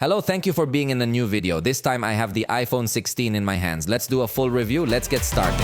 Hello, thank you for being in a new video. This time I have the iPhone 16 in my hands. Let's do a full review. Let's get started.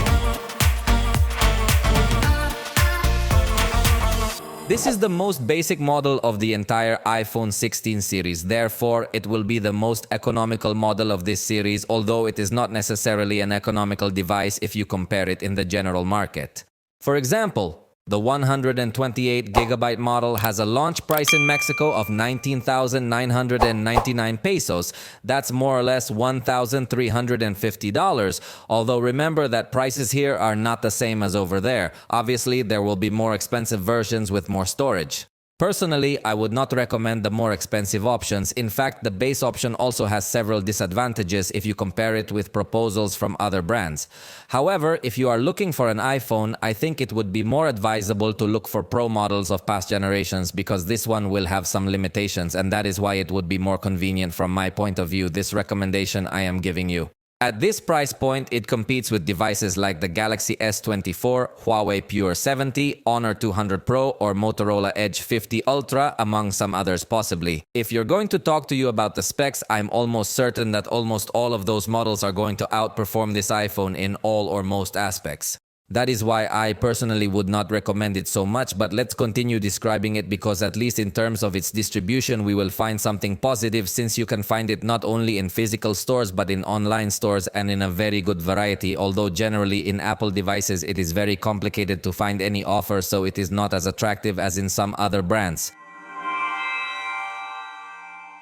This is the most basic model of the entire iPhone 16 series. Therefore, it will be the most economical model of this series, although it is not necessarily an economical device if you compare it in the general market. For example, the 128GB model has a launch price in Mexico of 19,999 pesos. That's more or less $1,350. Although remember that prices here are not the same as over there. Obviously, there will be more expensive versions with more storage. Personally, I would not recommend the more expensive options. In fact, the base option also has several disadvantages if you compare it with proposals from other brands. However, if you are looking for an iPhone, I think it would be more advisable to look for Pro models of past generations because this one will have some limitations, and that is why it would be more convenient from my point of view, this recommendation I am giving you. At this price point, it competes with devices like the Galaxy S24, Huawei Pure 70, Honor 200 Pro, or Motorola Edge 50 Ultra, among some others possibly. If you're going to talk to you about the specs, I'm almost certain that almost all of those models are going to outperform this iPhone in all or most aspects. That is why I personally would not recommend it so much, but let's continue describing it because at least in terms of its distribution, we will find something positive since you can find it not only in physical stores but in online stores and in a very good variety, although generally in Apple devices it is very complicated to find any offer, so it is not as attractive as in some other brands.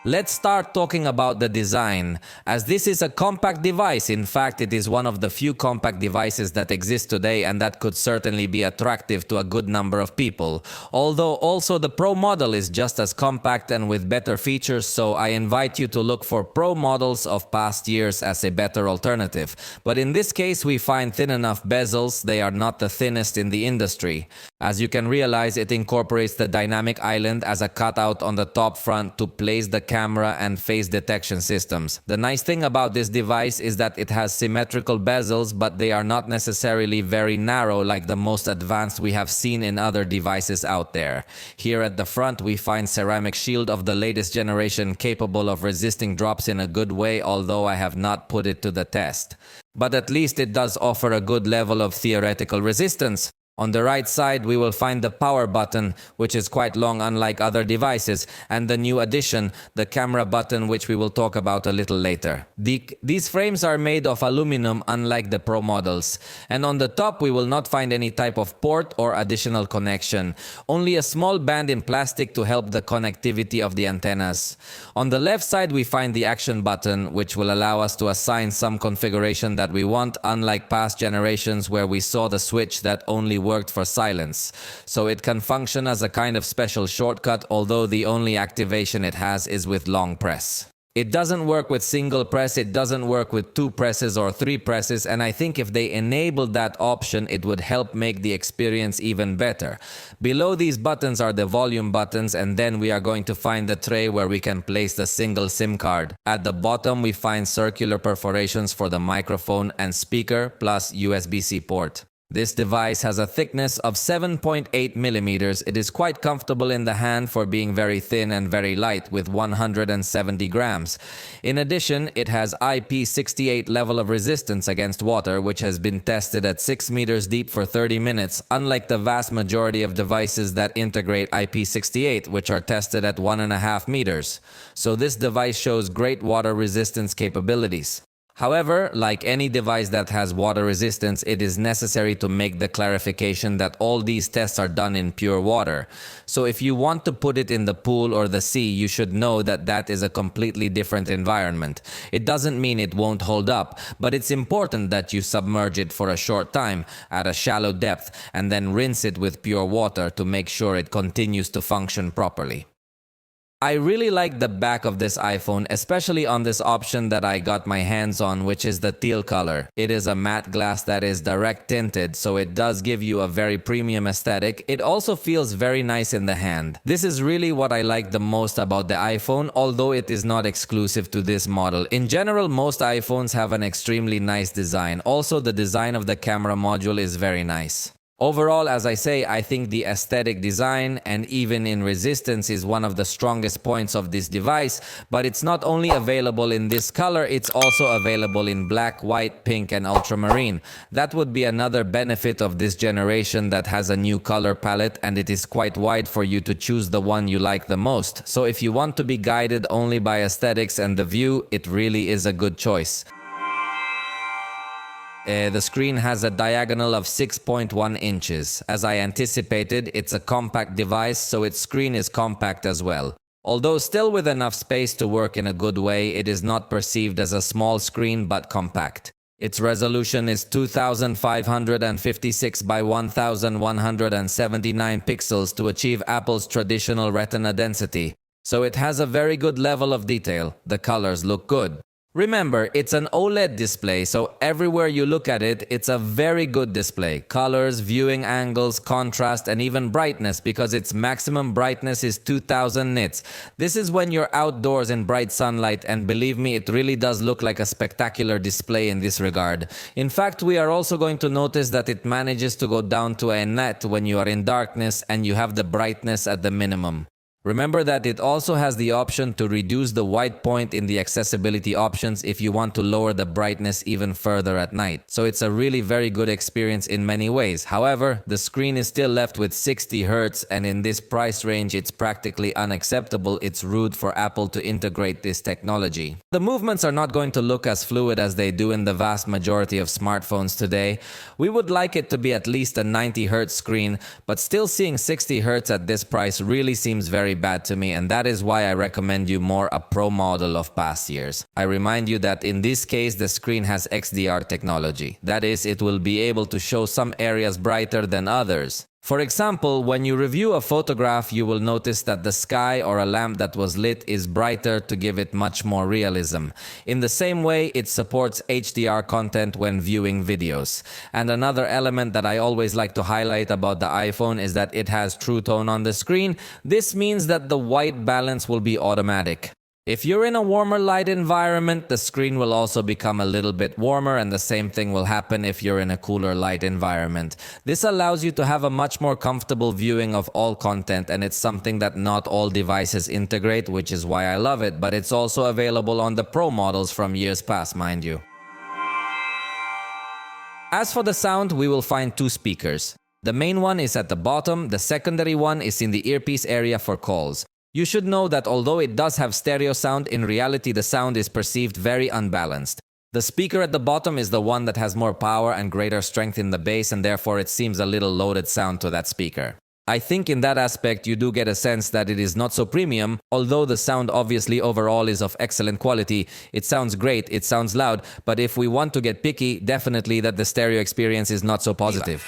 Let's start talking about the design. As this is a compact device, in fact it is one of the few compact devices that exist today, and that could certainly be attractive to a good number of people. Although also the Pro model is just as compact and with better features, so I invite you to look for Pro models of past years as a better alternative. But in this case we find thin enough bezels, they are not the thinnest in the industry. As you can realize, it incorporates the dynamic island as a cutout on the top front to place the camera and face detection systems. The nice thing about this device is that it has symmetrical bezels, but they are not necessarily very narrow like the most advanced we have seen in other devices out there. Here at the front we find ceramic shield of the latest generation capable of resisting drops in a good way, although I have not put it to the test. But at least it does offer a good level of theoretical resistance. On the right side, we will find the power button, which is quite long unlike other devices, and the new addition, the camera button, which we will talk about a little later. These frames are made of aluminum unlike the Pro models. And on the top, we will not find any type of port or additional connection. Only a small band in plastic to help the connectivity of the antennas. On the left side, we find the action button, which will allow us to assign some configuration that we want, unlike past generations where we saw the switch that only worked for silence. So it can function as a kind of special shortcut, although the only activation it has is with long press. It doesn't work with single press, it doesn't work with 2 presses or 3 presses, and I think if they enabled that option, it would help make the experience even better. Below these buttons are the volume buttons, and then we are going to find the tray where we can place the single SIM card. At the bottom, we find circular perforations for the microphone and speaker, plus USB-C port. This device has a thickness of 7.8 millimeters. It is quite comfortable in the hand for being very thin and very light with 170 grams. In addition, it has IP68 level of resistance against water, which has been tested at 6 meters deep for 30 minutes, unlike the vast majority of devices that integrate IP68, which are tested at 1.5 meters. So this device shows great water resistance capabilities. However, like any device that has water resistance, it is necessary to make the clarification that all these tests are done in pure water. So if you want to put it in the pool or the sea, you should know that that is a completely different environment. It doesn't mean it won't hold up, but it's important that you submerge it for a short time at a shallow depth and then rinse it with pure water to make sure it continues to function properly. I really like the back of this iPhone, especially on this option that I got my hands on, which is the teal color. It is a matte glass that is direct tinted, so it does give you a very premium aesthetic. It also feels very nice in the hand. This is really what I like the most about the iPhone, although it is not exclusive to this model. In general, most iPhones have an extremely nice design. Also, the design of the camera module is very nice. Overall, as I say, I think the aesthetic design and even in resistance is one of the strongest points of this device, but it's not only available in this color, it's also available in black, white, pink, and ultramarine. That would be another benefit of this generation that has a new color palette, and it is quite wide for you to choose the one you like the most. So if you want to be guided only by aesthetics and the view, it really is a good choice. The screen has a diagonal of 6.1 inches. As I anticipated, it's a compact device, so its screen is compact as well. Although still with enough space to work in a good way, it is not perceived as a small screen but compact. Its resolution is 2556 by 1179 pixels to achieve Apple's traditional retina density. So it has a very good level of detail. The colors look good. Remember, it's an OLED display, so everywhere you look at it, it's a very good display. Colors, viewing angles, contrast, and even brightness, because its maximum brightness is 2000 nits. This is when you're outdoors in bright sunlight, and believe me, it really does look like a spectacular display in this regard. In fact, we are also going to notice that it manages to go down to a net when you are in darkness and you have the brightness at the minimum. Remember that it also has the option to reduce the white point in the accessibility options if you want to lower the brightness even further at night. So it's a really very good experience in many ways. However, the screen is still left with 60 Hz, and in this price range it's practically unacceptable. It's rude for Apple to integrate this technology. The movements are not going to look as fluid as they do in the vast majority of smartphones today. We would like it to be at least a 90 Hz screen, but still seeing 60 Hz at this price really seems very bad to me, and that is why I recommend you more a Pro model of past years. I remind you that in this case the screen has XDR technology. That is, it will be able to show some areas brighter than others. For example, when you review a photograph, you will notice that the sky or a lamp that was lit is brighter to give it much more realism. In the same way, it supports HDR content when viewing videos. And another element that I always like to highlight about the iPhone is that it has True Tone on the screen. This means that the white balance will be automatic. If you're in a warmer light environment, the screen will also become a little bit warmer, and the same thing will happen if you're in a cooler light environment. This allows you to have a much more comfortable viewing of all content, and it's something that not all devices integrate, which is why I love it, but it's also available on the Pro models from years past, mind you. As for the sound, we will find two speakers. The main one is at the bottom, the secondary one is in the earpiece area for calls. You should know that although it does have stereo sound, in reality the sound is perceived very unbalanced. The speaker at the bottom is the one that has more power and greater strength in the bass, and therefore it seems a little loaded sound to that speaker. I think in that aspect you do get a sense that it is not so premium, although the sound obviously overall is of excellent quality. It sounds great, it sounds loud, but if we want to get picky, definitely that the stereo experience is not so positive.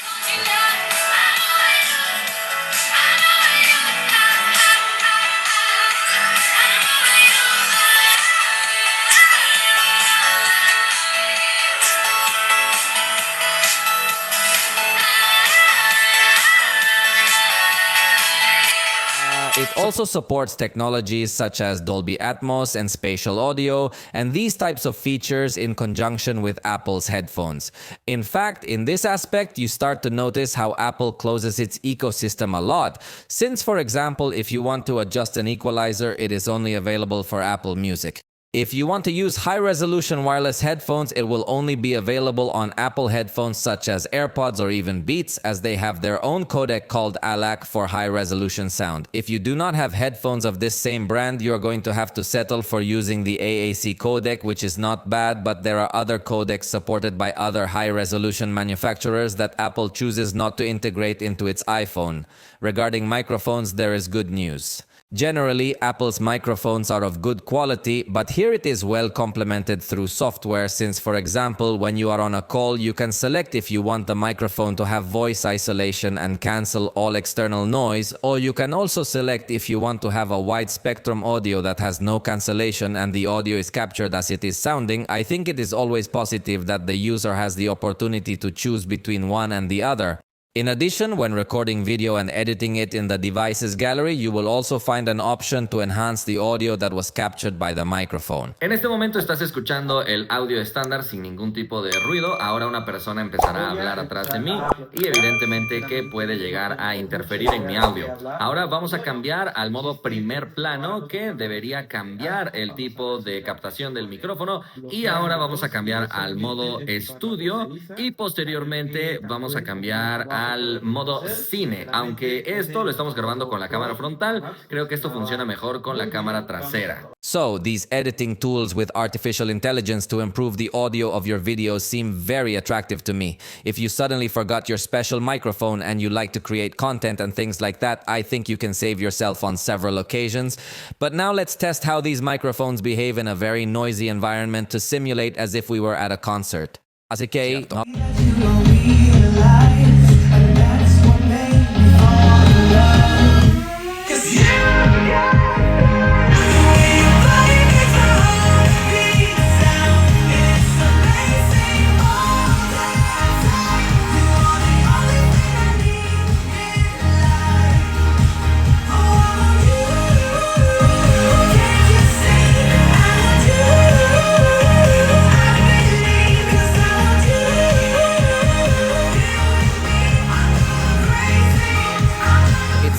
It also supports technologies such as Dolby Atmos and spatial audio, and these types of features in conjunction with Apple's headphones. In fact, in this aspect, you start to notice how Apple closes its ecosystem a lot, since, for example, if you want to adjust an equalizer, it is only available for Apple Music. If you want to use high-resolution wireless headphones, it will only be available on Apple headphones such as AirPods or even Beats, as they have their own codec called ALAC for high-resolution sound. If you do not have headphones of this same brand, you are going to have to settle for using the AAC codec, which is not bad, but there are other codecs supported by other high-resolution manufacturers that Apple chooses not to integrate into its iPhone. Regarding microphones, there is good news. Generally, Apple's microphones are of good quality, but here it is well complemented through software, since, for example, when you are on a call, you can select if you want the microphone to have voice isolation and cancel all external noise, or you can also select if you want to have a wide spectrum audio that has no cancellation and the audio is captured as it is sounding. I think it is always positive that the user has the opportunity to choose between one and the other. In addition, when recording video and editing it in the devices gallery, you will also find an option to enhance the audio that was captured by the microphone. En este momento estás escuchando el audio estándar sin ningún tipo de ruido. Ahora una persona empezará a hablar atrás de mí y evidentemente que puede llegar a interferir en mi audio. Ahora vamos a cambiar al modo primer plano, que debería cambiar el tipo de captación del micrófono, y ahora vamos a cambiar al modo estudio y posteriormente vamos a cambiar al modo cine. Aunque esto lo estamos grabando con la cámara frontal, creo que esto funciona mejor con la cámara trasera. So, these editing tools with artificial intelligence to improve the audio of your videos seem very attractive to me. If you suddenly forgot your special microphone and you like to create content and things like that, I think you can save yourself on several occasions. But now let's test how these microphones behave in a very noisy environment to simulate as if we were at a concert. Así que...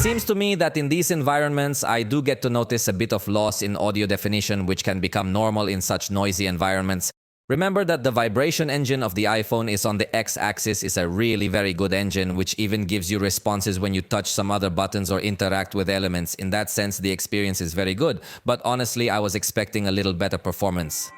Seems to me that in these environments, I do get to notice a bit of loss in audio definition, which can become normal in such noisy environments. Remember that the vibration engine of the iPhone is on the X-axis is a really very good engine, which even gives you responses when you touch some other buttons or interact with elements. In that sense, the experience is very good, but honestly, I was expecting a little better performance.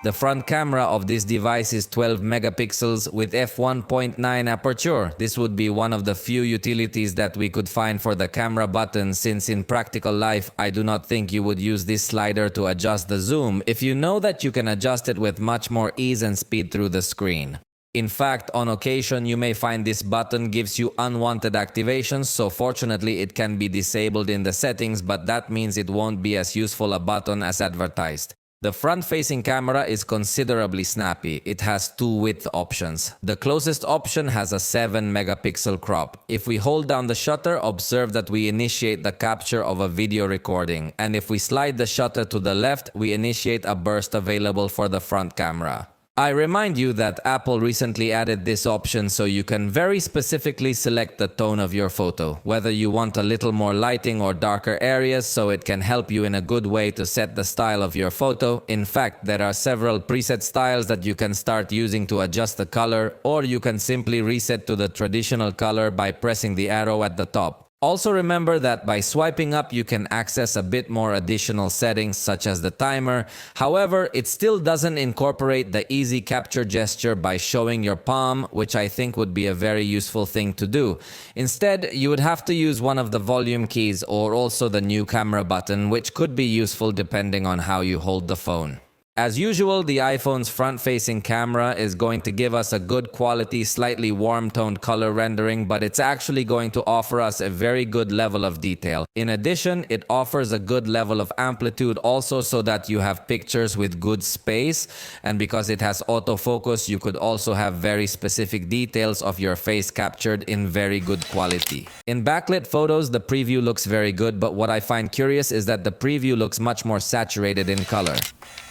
The front camera of this device is 12 megapixels with f1.9 aperture. This would be one of the few utilities that we could find for the camera button, since in practical life I do not think you would use this slider to adjust the zoom if you know that you can adjust it with much more ease and speed through the screen. In fact, on occasion you may find this button gives you unwanted activations, so fortunately it can be disabled in the settings, but that means it won't be as useful a button as advertised. The front-facing camera is considerably snappy. It has two width options. The closest option has a 7 megapixel crop. If we hold down the shutter, observe that we initiate the capture of a video recording. And if we slide the shutter to the left, we initiate a burst available for the front camera. I remind you that Apple recently added this option so you can very specifically select the tone of your photo, whether you want a little more lighting or darker areas, so it can help you in a good way to set the style of your photo. In fact, there are several preset styles that you can start using to adjust the color, or you can simply reset to the traditional color by pressing the arrow at the top. Also remember that by swiping up you can access a bit more additional settings such as the timer. However, it still doesn't incorporate the easy capture gesture by showing your palm, which I think would be a very useful thing to do. Instead, you would have to use one of the volume keys or also the new camera button, which could be useful depending on how you hold the phone. As usual, the iPhone's front-facing camera is going to give us a good quality, slightly warm-toned color rendering, but it's actually going to offer us a very good level of detail. In addition, it offers a good level of amplitude also, so that you have pictures with good space, and because it has autofocus, you could also have very specific details of your face captured in very good quality. In backlit photos, the preview looks very good, but what I find curious is that the preview looks much more saturated in color.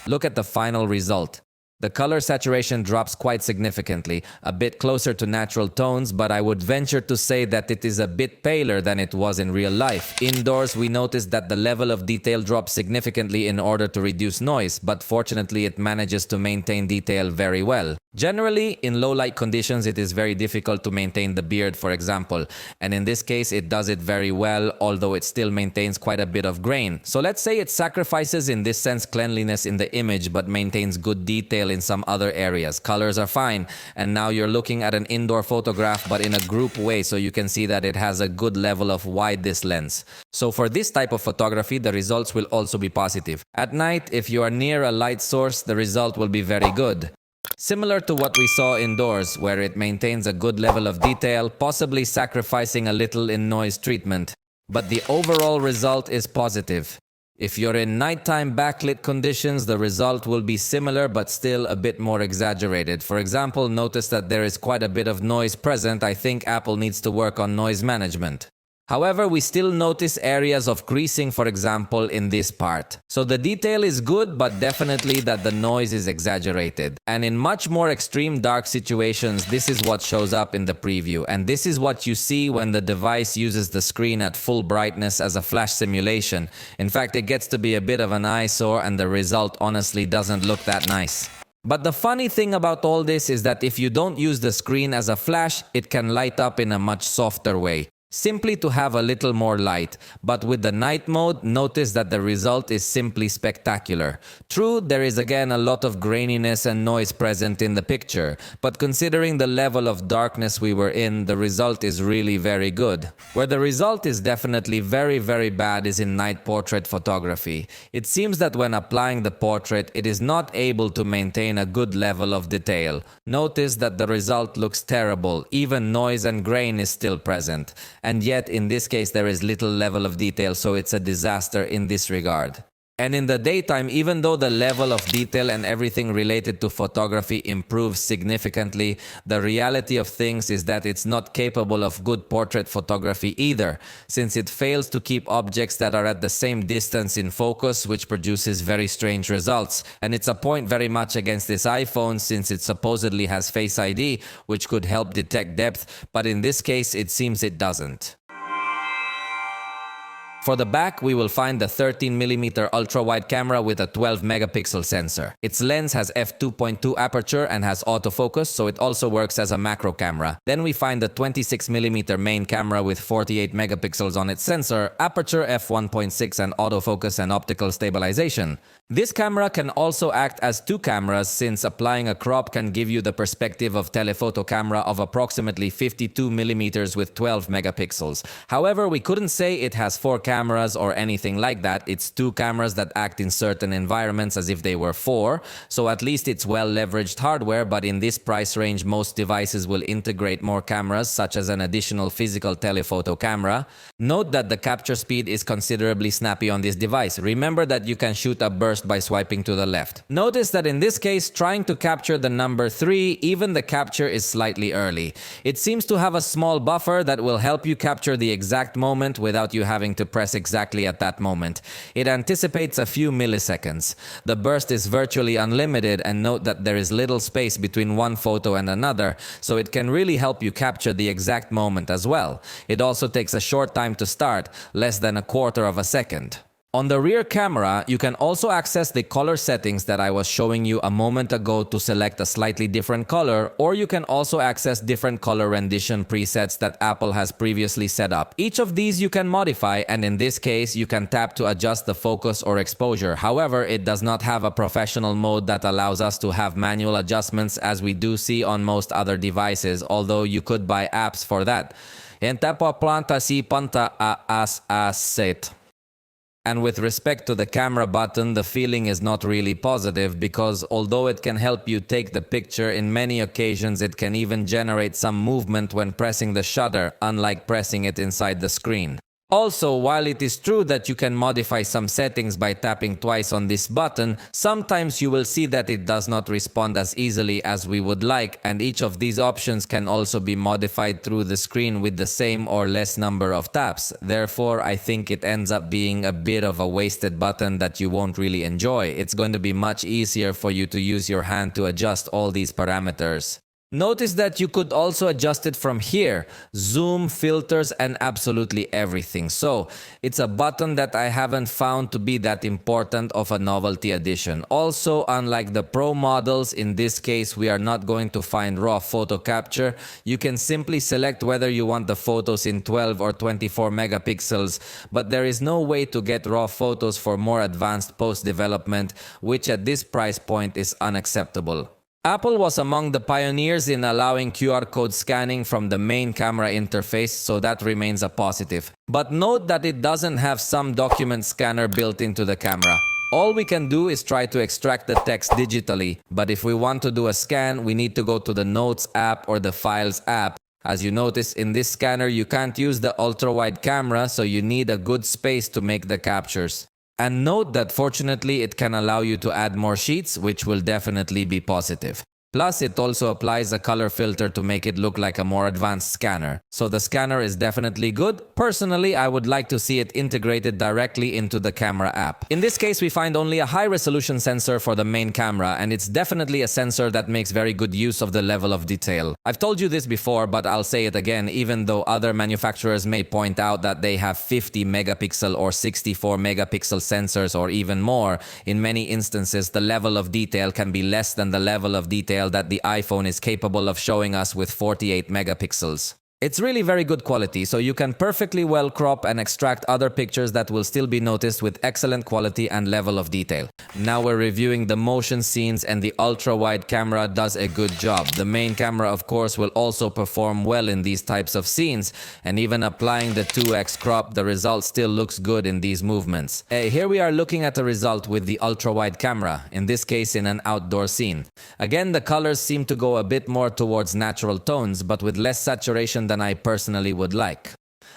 Look at the final result. The color saturation drops quite significantly, a bit closer to natural tones, but I would venture to say that it is a bit paler than it was in real life. Indoors, we noticed that the level of detail drops significantly in order to reduce noise, but fortunately it manages to maintain detail very well. Generally, in low light conditions, it is very difficult to maintain the beard, for example, and in this case it does it very well, although it still maintains quite a bit of grain. So let's say it sacrifices in this sense cleanliness in the image, but maintains good detail in some other areas. Colors are fine, and now you're looking at an indoor photograph, but in a group way, so you can see that it has a good level of widest lens. So for this type of photography, the results will also be positive. At night, if you are near a light source, the result will be very good. Similar to what we saw indoors, where it maintains a good level of detail, possibly sacrificing a little in noise treatment. But the overall result is positive. If you're in nighttime backlit conditions, the result will be similar but still a bit more exaggerated. For example, notice that there is quite a bit of noise present. I think Apple needs to work on noise management. However, we still notice areas of creasing, for example, in this part. So the detail is good, but definitely that the noise is exaggerated. And in much more extreme dark situations, this is what shows up in the preview. And this is what you see when the device uses the screen at full brightness as a flash simulation. In fact, it gets to be a bit of an eyesore, and the result honestly doesn't look that nice. But the funny thing about all this is that if you don't use the screen as a flash, it can light up in a much softer way, simply to have a little more light. But with the night mode, notice that the result is simply spectacular. True, there is again a lot of graininess and noise present in the picture, but considering the level of darkness we were in, the result is really very good. Where the result is definitely very, very bad is in night portrait photography. It seems that when applying the portrait, it is not able to maintain a good level of detail. Notice that the result looks terrible, even noise and grain is still present. And yet, in this case, there is little level of detail, so it's a disaster in this regard. And in the daytime, even though the level of detail and everything related to photography improves significantly, the reality of things is that it's not capable of good portrait photography either, since it fails to keep objects that are at the same distance in focus, which produces very strange results. And it's a point very much against this iPhone, since it supposedly has Face ID, which could help detect depth, but in this case, it seems it doesn't. For the back, we will find the 13mm ultra-wide camera with a 12-megapixel sensor. Its lens has f2.2 aperture and has autofocus, so it also works as a macro camera. Then we find the 26mm main camera with 48 megapixels on its sensor, aperture f1.6 and autofocus and optical stabilization. This camera can also act as two cameras, since applying a crop can give you the perspective of telephoto camera of approximately 52mm with 12 megapixels. However, we couldn't say it has four cameras or anything like that. It's two cameras that act in certain environments as if they were four, so at least it's well leveraged hardware, but in this price range most devices will integrate more cameras, such as an additional physical telephoto camera. Note that the capture speed is considerably snappy on this device. Remember that you can shoot a burst by swiping to the left. Notice that in this case, trying to capture the number 3, even the capture is slightly early. It seems to have a small buffer that will help you capture the exact moment without you having to press exactly at that moment. It anticipates a few milliseconds. The burst is virtually unlimited, and note that there is little space between one photo and another, so it can really help you capture the exact moment as well. It also takes a short time to start, less than a quarter of a second. On the rear camera, you can also access the color settings that I was showing you a moment ago to select a slightly different color, or you can also access different color rendition presets that Apple has previously set up. Each of these you can modify, and in this case, you can tap to adjust the focus or exposure. However, it does not have a professional mode that allows us to have manual adjustments as we do see on most other devices, although you could buy apps for that. And with respect to the camera button, the feeling is not really positive, because although it can help you take the picture, in many occasions it can even generate some movement when pressing the shutter, unlike pressing it inside the screen. Also, while it is true that you can modify some settings by tapping twice on this button, sometimes you will see that it does not respond as easily as we would like, and each of these options can also be modified through the screen with the same or less number of taps. Therefore, I think it ends up being a bit of a wasted button that you won't really enjoy. It's going to be much easier for you to use your hand to adjust all these parameters. Notice that you could also adjust it from here, zoom, filters, and absolutely everything. So it's a button that I haven't found to be that important of a novelty addition. Also, unlike the Pro models, in this case we are not going to find raw photo capture. You can simply select whether you want the photos in 12 or 24 megapixels, but there is no way to get raw photos for more advanced post-development, which at this price point is unacceptable. Apple was among the pioneers in allowing QR code scanning from the main camera interface, so that remains a positive. But note that it doesn't have some document scanner built into the camera. All we can do is try to extract the text digitally, but if we want to do a scan, we need to go to the Notes app or the Files app. As you notice, in this scanner you can't use the ultra-wide camera, so you need a good space to make the captures. And note that fortunately it can allow you to add more sheets, which will definitely be positive. Plus, it also applies a color filter to make it look like a more advanced scanner. So the scanner is definitely good. Personally, I would like to see it integrated directly into the camera app. In this case, we find only a high-resolution sensor for the main camera, and it's definitely a sensor that makes very good use of the level of detail. I've told you this before, but I'll say it again, even though other manufacturers may point out that they have 50 megapixel or 64 megapixel sensors or even more, in many instances the level of detail can be less than the level of detail that the iPhone is capable of showing us with 48 megapixels. It's really very good quality, so you can perfectly well crop and extract other pictures that will still be noticed with excellent quality and level of detail. Now we're reviewing the motion scenes, and the ultra-wide camera does a good job. The main camera, of course, will also perform well in these types of scenes, and even applying the 2x crop, the result still looks good in these movements. Here we are looking at a result with the ultra-wide camera, in this case in an outdoor scene. Again, the colors seem to go a bit more towards natural tones, but with less saturation than I personally would like.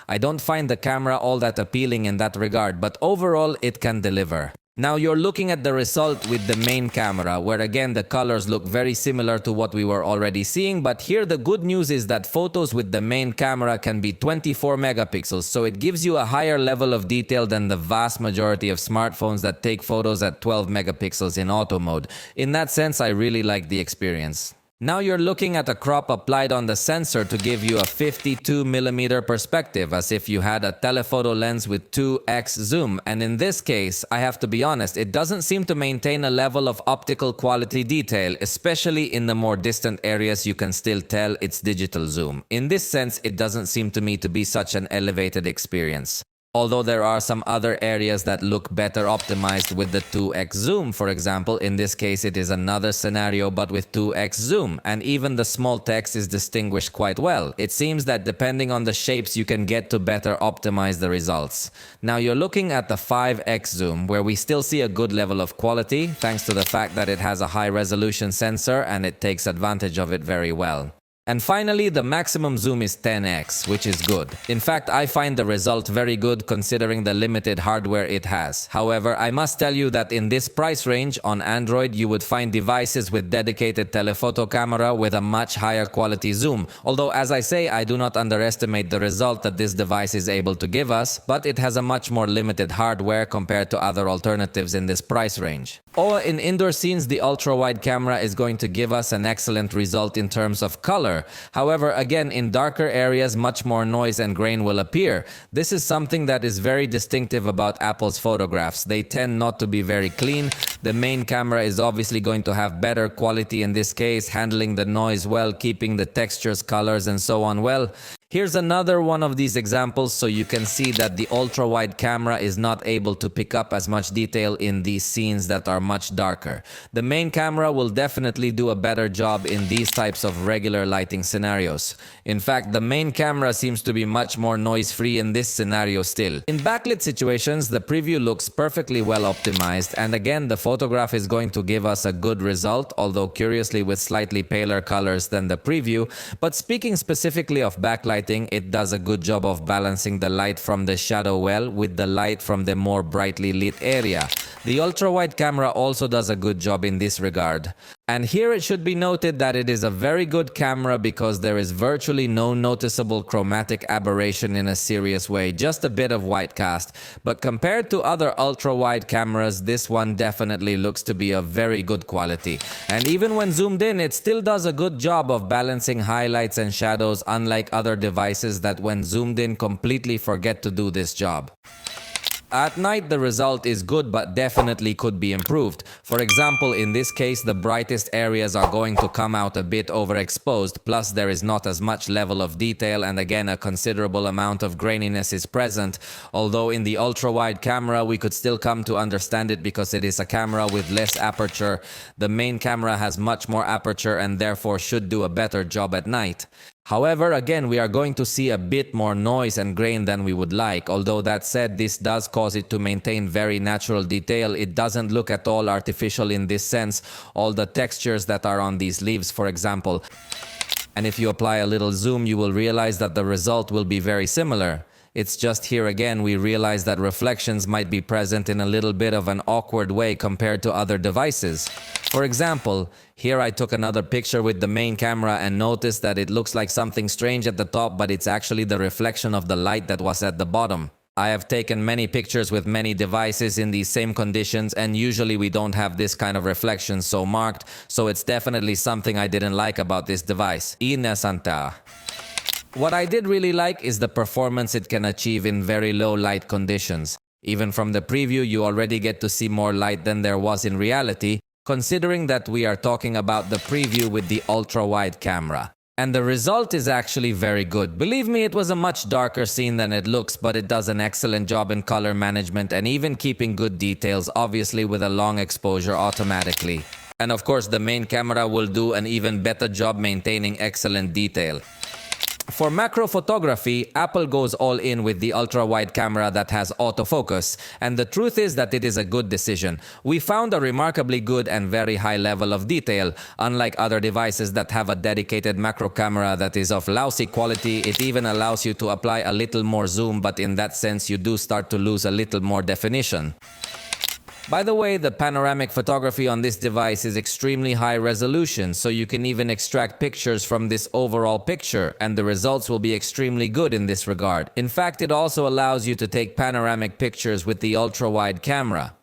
I don't find the camera all that appealing in that regard, but overall it can deliver. Now you're looking at the result with the main camera, where again the colors look very similar to what we were already seeing, but here the good news is that photos with the main camera can be 24 megapixels, so it gives you a higher level of detail than the vast majority of smartphones that take photos at 12 megapixels in auto mode. In that sense, I really like the experience. Now you're looking at a crop applied on the sensor to give you a 52mm perspective, as if you had a telephoto lens with 2x zoom, and in this case, I have to be honest, it doesn't seem to maintain a level of optical quality detail, especially in the more distant areas you can still tell it's digital zoom. In this sense, it doesn't seem to me to be such an elevated experience. Although there are some other areas that look better optimized with the 2x zoom. For example, in this case it is another scenario but with 2x zoom, and even the small text is distinguished quite well. It seems that depending on the shapes you can get to better optimize the results. Now you're looking at the 5x zoom, where we still see a good level of quality thanks to the fact that it has a high resolution sensor and it takes advantage of it very well. And finally, the maximum zoom is 10x, which is good. In fact, I find the result very good considering the limited hardware it has. However, I must tell you that in this price range on Android, you would find devices with dedicated telephoto camera with a much higher quality zoom. Although, as I say, I do not underestimate the result that this device is able to give us, but it has a much more limited hardware compared to other alternatives in this price range. Or in indoor scenes, the ultra-wide camera is going to give us an excellent result in terms of color. However, again, in darker areas, much more noise and grain will appear. This is something that is very distinctive about Apple's photographs. They tend not to be very clean. The main camera is obviously going to have better quality in this case, handling the noise well, keeping the textures, colors, and so on well. Here's another one of these examples so you can see that the ultra-wide camera is not able to pick up as much detail in these scenes that are much darker. The main camera will definitely do a better job in these types of regular lighting scenarios. In fact, the main camera seems to be much more noise-free in this scenario still. In backlit situations, the preview looks perfectly well optimized, and again, the photograph is going to give us a good result, although curiously with slightly paler colors than the preview. But speaking specifically of backlight, it does a good job of balancing the light from the shadow well with the light from the more brightly lit area. The ultra-wide camera also does a good job in this regard. And here it should be noted that it is a very good camera because there is virtually no noticeable chromatic aberration in a serious way, just a bit of white cast. But compared to other ultra-wide cameras, this one definitely looks to be of very good quality. And even when zoomed in, it still does a good job of balancing highlights and shadows, unlike other devices that when zoomed in completely forget to do this job. At night, the result is good but definitely could be improved. For example, in this case, the brightest areas are going to come out a bit overexposed, plus there is not as much level of detail, and again a considerable amount of graininess is present. Although in the ultra-wide camera we could still come to understand it because it is a camera with less aperture. The main camera has much more aperture and therefore should do a better job at night. However, again, we are going to see a bit more noise and grain than we would like. Although that said, this does cause it to maintain very natural detail. It doesn't look at all artificial in this sense. All the textures that are on these leaves, for example. And if you apply a little zoom, you will realize that the result will be very similar. It's just here again we realize that reflections might be present in a little bit of an awkward way compared to other devices. For example, here I took another picture with the main camera and noticed that it looks like something strange at the top, but it's actually the reflection of the light that was at the bottom. I have taken many pictures with many devices in these same conditions, and usually we don't have this kind of reflection so marked, so it's definitely something I didn't like about this device. Ina Santa. What I did really like is the performance it can achieve in very low light conditions. Even from the preview, you already get to see more light than there was in reality, considering that we are talking about the preview with the ultra-wide camera. And the result is actually very good. Believe me, it was a much darker scene than it looks, but it does an excellent job in color management and even keeping good details, obviously with a long exposure automatically. And of course, the main camera will do an even better job maintaining excellent detail. For macro photography, Apple goes all in with the ultra-wide camera that has autofocus, and the truth is that it is a good decision. We found a remarkably good and very high level of detail. Unlike other devices that have a dedicated macro camera that is of lousy quality, it even allows you to apply a little more zoom, but in that sense you do start to lose a little more definition. By the way, the panoramic photography on this device is extremely high resolution, so you can even extract pictures from this overall picture, and the results will be extremely good in this regard. In fact, it also allows you to take panoramic pictures with the ultra-wide camera.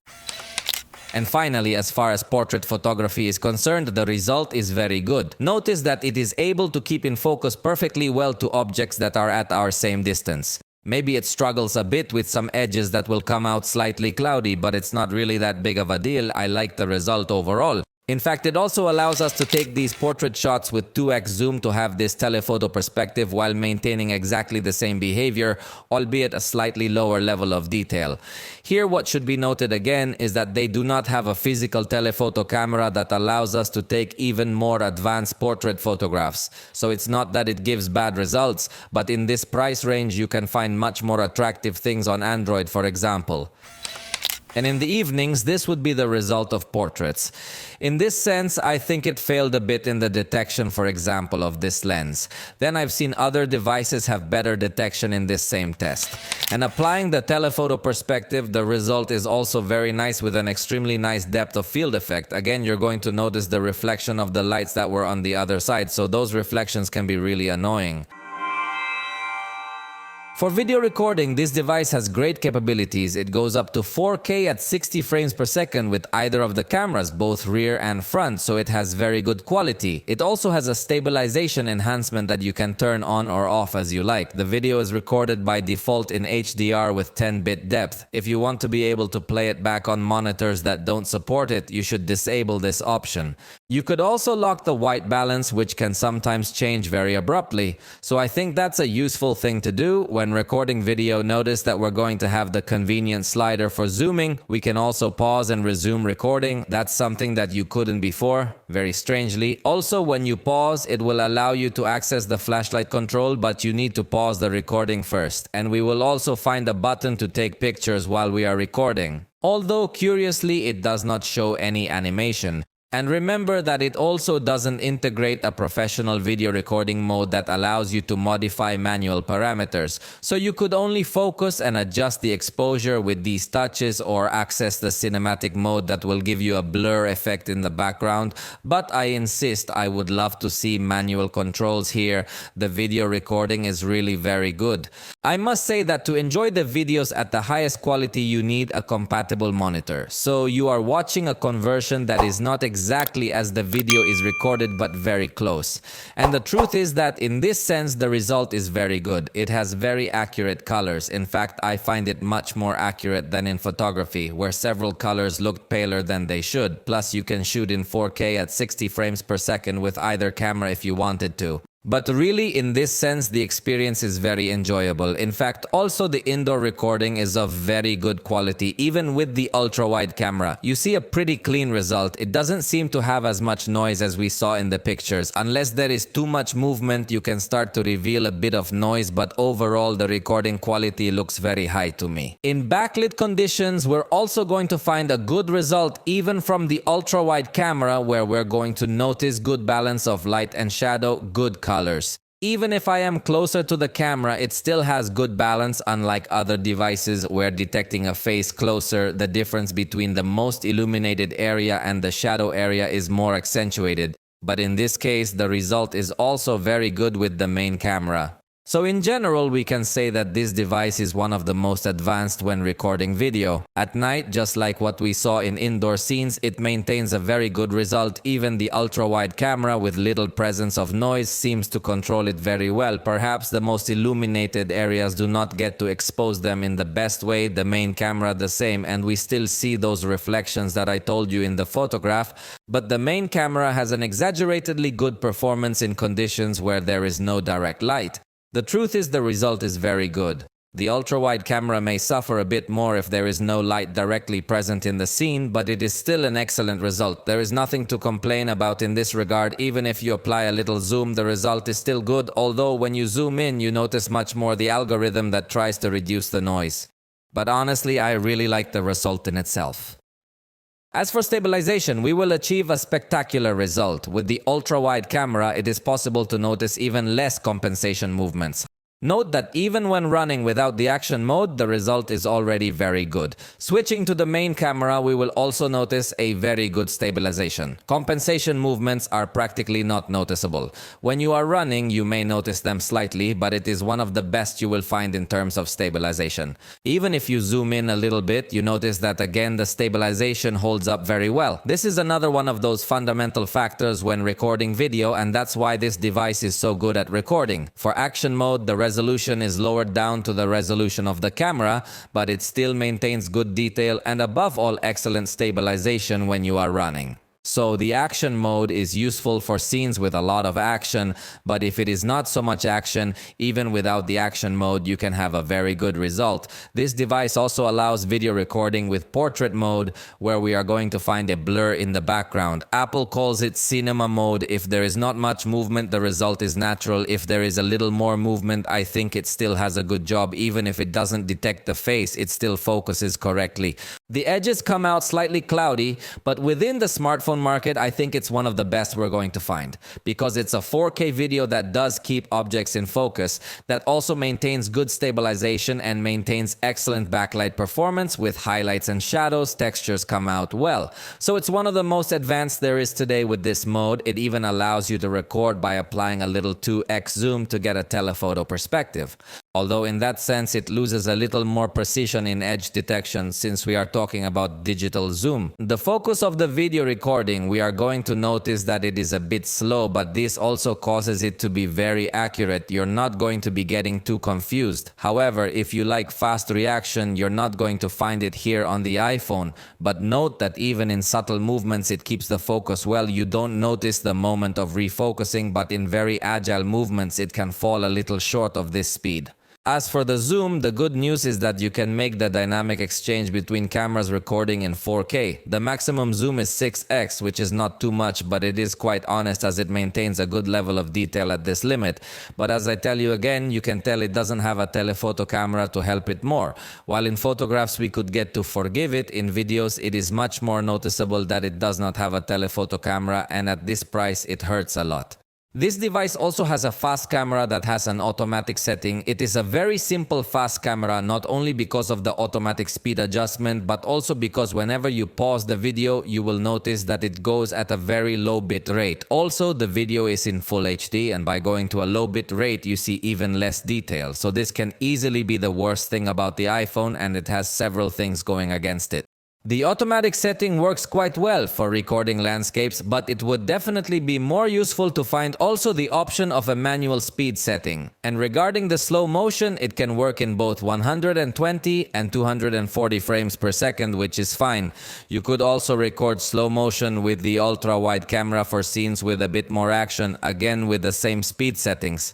And finally, as far as portrait photography is concerned, the result is very good. Notice that it is able to keep in focus perfectly well to objects that are at our same distance. Maybe it struggles a bit with some edges that will come out slightly cloudy, but it's not really that big of a deal. I like the result overall. In fact, it also allows us to take these portrait shots with 2x zoom to have this telephoto perspective while maintaining exactly the same behavior, albeit a slightly lower level of detail. Here, what should be noted again is that they do not have a physical telephoto camera that allows us to take even more advanced portrait photographs. So it's not that it gives bad results, but in this price range you can find much more attractive things on Android, for example. And in the evenings, this would be the result of portraits. In this sense, I think it failed a bit in the detection, for example, of this lens. Then I've seen other devices have better detection in this same test. And applying the telephoto perspective, the result is also very nice with an extremely nice depth of field effect. Again, you're going to notice the reflection of the lights that were on the other side, so those reflections can be really annoying. For video recording, this device has great capabilities. It goes up to 4K at 60 frames per second with either of the cameras, both rear and front, so it has very good quality. It also has a stabilization enhancement that you can turn on or off as you like. The video is recorded by default in HDR with 10-bit depth. If you want to be able to play it back on monitors that don't support it, you should disable this option. You could also lock the white balance, which can sometimes change very abruptly. So I think that's a useful thing to do when recording video. Notice that we're going to have the convenient slider for zooming. We can also pause and resume recording. That's something that you couldn't before, very strangely. Also, when you pause, it will allow you to access the flashlight control, but you need to pause the recording first. And we will also find a button to take pictures while we are recording. Although, curiously, it does not show any animation. And remember that it also doesn't integrate a professional video recording mode that allows you to modify manual parameters. So you could only focus and adjust the exposure with these touches or access the cinematic mode that will give you a blur effect in the background. But I insist, I would love to see manual controls here. The video recording is really very good. I must say that to enjoy the videos at the highest quality, you need a compatible monitor. So you are watching a conversion that is not exactly as the video is recorded, but very close. And the truth is that in this sense, the result is very good. It has very accurate colors. In fact, I find it much more accurate than in photography, where several colors looked paler than they should. Plus, you can shoot in 4K at 60 frames per second with either camera if you wanted to. But really, in this sense, the experience is very enjoyable. In fact, also the indoor recording is of very good quality, even with the ultra-wide camera. You see a pretty clean result. It doesn't seem to have as much noise as we saw in the pictures. Unless there is too much movement, you can start to reveal a bit of noise, but overall, the recording quality looks very high to me. In backlit conditions, we're also going to find a good result even from the ultra-wide camera, where we're going to notice good balance of light and shadow, good colors. Even if I am closer to the camera, it still has good balance, unlike other devices where detecting a face closer, the difference between the most illuminated area and the shadow area is more accentuated. But in this case, the result is also very good with the main camera. So in general, we can say that this device is one of the most advanced when recording video. At night, just like what we saw in indoor scenes, it maintains a very good result. Even the ultra-wide camera with little presence of noise seems to control it very well. Perhaps the most illuminated areas do not get to expose them in the best way, the main camera the same, and we still see those reflections that I told you in the photograph. But the main camera has an exaggeratedly good performance in conditions where there is no direct light. The truth is the result is very good. The ultra-wide camera may suffer a bit more if there is no light directly present in the scene, but it is still an excellent result. There is nothing to complain about in this regard. Even if you apply a little zoom, the result is still good, although when you zoom in, you notice much more the algorithm that tries to reduce the noise. But honestly, I really like the result in itself. As for stabilization, we will achieve a spectacular result. With the ultra-wide camera, it is possible to notice even less compensation movements. Note that even when running without the action mode, the result is already very good. Switching to the main camera, we will also notice a very good stabilization. Compensation movements are practically not noticeable. When you are running, you may notice them slightly, but it is one of the best you will find in terms of stabilization. Even if you zoom in a little bit, you notice that again the stabilization holds up very well. This is another one of those fundamental factors when recording video, and that's why this device is so good at recording. For action mode, the resolution is lowered down to the resolution of the camera, but it still maintains good detail and above all excellent stabilization when you are running. So the action mode is useful for scenes with a lot of action, but if it is not so much action, even without the action mode, you can have a very good result. This device also allows video recording with portrait mode, where we are going to find a blur in the background. Apple calls it cinema mode. If there is not much movement, the result is natural. If there is a little more movement, I think it still has a good job. Even if it doesn't detect the face, it still focuses correctly. The edges come out slightly cloudy, but within the smartphone market, I think it's one of the best we're going to find, because it's a 4K video that does keep objects in focus, that also maintains good stabilization and maintains excellent backlight performance with highlights and shadows. Textures come out well. So it's one of the most advanced there is today with this mode. It even allows you to record by applying a little 2x zoom to get a telephoto perspective. Although in that sense it loses a little more precision in edge detection since we are talking about digital zoom. The focus of the video recording, we are going to notice that it is a bit slow, but this also causes it to be very accurate. You're not going to be getting too confused. However, if you like fast reaction, you're not going to find it here on the iPhone. But note that even in subtle movements, it keeps the focus well. You don't notice the moment of refocusing, but in very agile movements, it can fall a little short of this speed. As for the zoom, the good news is that you can make the dynamic exchange between cameras recording in 4K. The maximum zoom is 6x, which is not too much, but it is quite honest as it maintains a good level of detail at this limit. But as I tell you again, you can tell it doesn't have a telephoto camera to help it more. While in photographs we could get to forgive it, in videos it is much more noticeable that it does not have a telephoto camera, and at this price it hurts a lot. This device also has a fast camera that has an automatic setting. It is a very simple fast camera, not only because of the automatic speed adjustment, but also because whenever you pause the video, you will notice that it goes at a very low bit rate. Also, the video is in full HD, and by going to a low bit rate, you see even less detail. So this can easily be the worst thing about the iPhone, and it has several things going against it. The automatic setting works quite well for recording landscapes, but it would definitely be more useful to find also the option of a manual speed setting. And regarding the slow motion, it can work in both 120 and 240 frames per second, which is fine. You could also record slow motion with the ultra-wide camera for scenes with a bit more action, again with the same speed settings.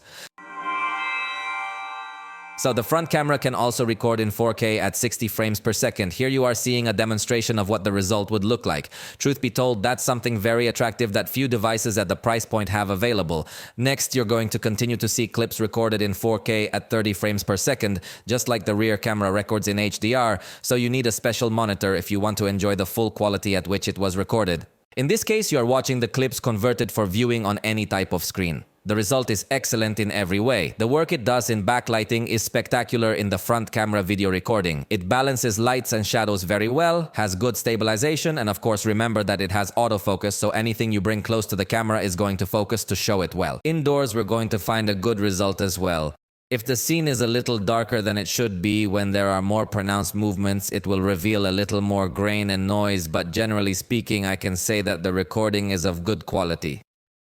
So the front camera can also record in 4K at 60 frames per second. Here you are seeing a demonstration of what the result would look like. Truth be told, that's something very attractive that few devices at the price point have available. Next, you're going to continue to see clips recorded in 4K at 30 frames per second, just like the rear camera records in HDR, so you need a special monitor if you want to enjoy the full quality at which it was recorded. In this case, you are watching the clips converted for viewing on any type of screen. The result is excellent in every way. The work it does in backlighting is spectacular in the front camera video recording. It balances lights and shadows very well, has good stabilization, and of course remember that it has autofocus, so anything you bring close to the camera is going to focus to show it well. Indoors, we're going to find a good result as well. If the scene is a little darker than it should be, when there are more pronounced movements, it will reveal a little more grain and noise, but generally speaking, I can say that the recording is of good quality.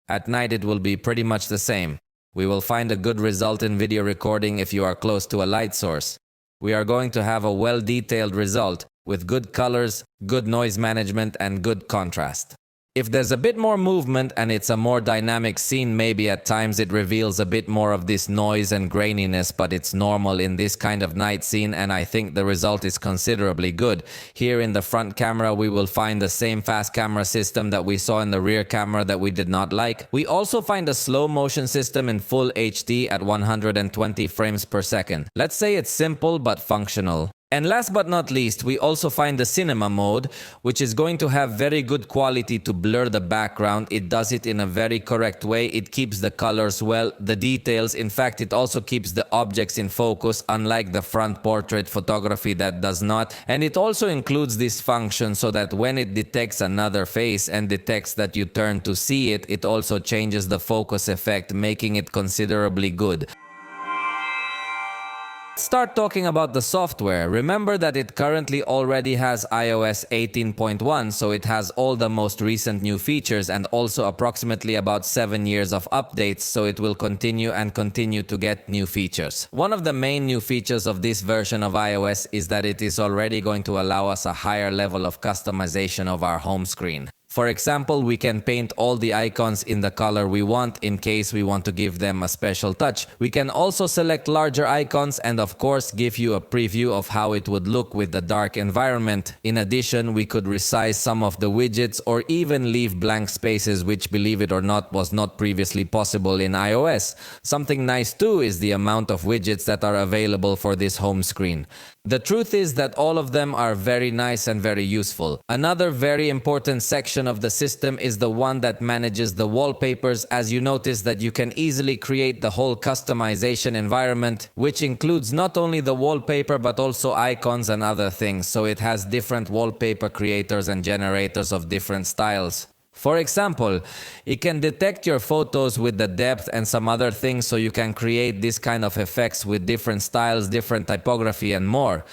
At night, it will be pretty much the same. We will find a good result in video recording if you are close to a light source. We are going to have a well-detailed result with good colors, good noise management, and good contrast. If there's a bit more movement and it's a more dynamic scene, maybe at times it reveals a bit more of this noise and graininess, but it's normal in this kind of night scene, and I think the result is considerably good. Here in the front camera, we will find the same fast camera system that we saw in the rear camera that we did not like. We also find a slow motion system in full HD at 120 frames per second. Let's say it's simple but functional. And last but not least, we also find the cinema mode, which is going to have very good quality to blur the background. It does it in a very correct way. It keeps the colors well, the details. In fact, it also keeps the objects in focus, unlike the front portrait photography that does not. And it also includes this function so that when it detects another face and detects that you turn to see it, it also changes the focus effect, making it considerably good. Start talking about the software. Remember that it currently already has iOS 18.1, so it has all the most recent new features and also approximately about 7 years of updates, so it will continue to get new features. One of the main new features of this version of iOS is that it is already going to allow us a higher level of customization of our home screen. For example, we can paint all the icons in the color we want in case we want to give them a special touch. We can also select larger icons and of course give you a preview of how it would look with the dark environment. In addition, we could resize some of the widgets or even leave blank spaces, which, believe it or not, was not previously possible in iOS. Something nice too is the amount of widgets that are available for this home screen. The truth is that all of them are very nice and very useful. Another very important section of the system is the one that manages the wallpapers. As you notice that you can easily create the whole customization environment, which includes not only the wallpaper but also icons and other things. So it has different wallpaper creators and generators of different styles. For example, it can detect your photos with the depth and some other things, so you can create this kind of effects with different styles, different typography and more.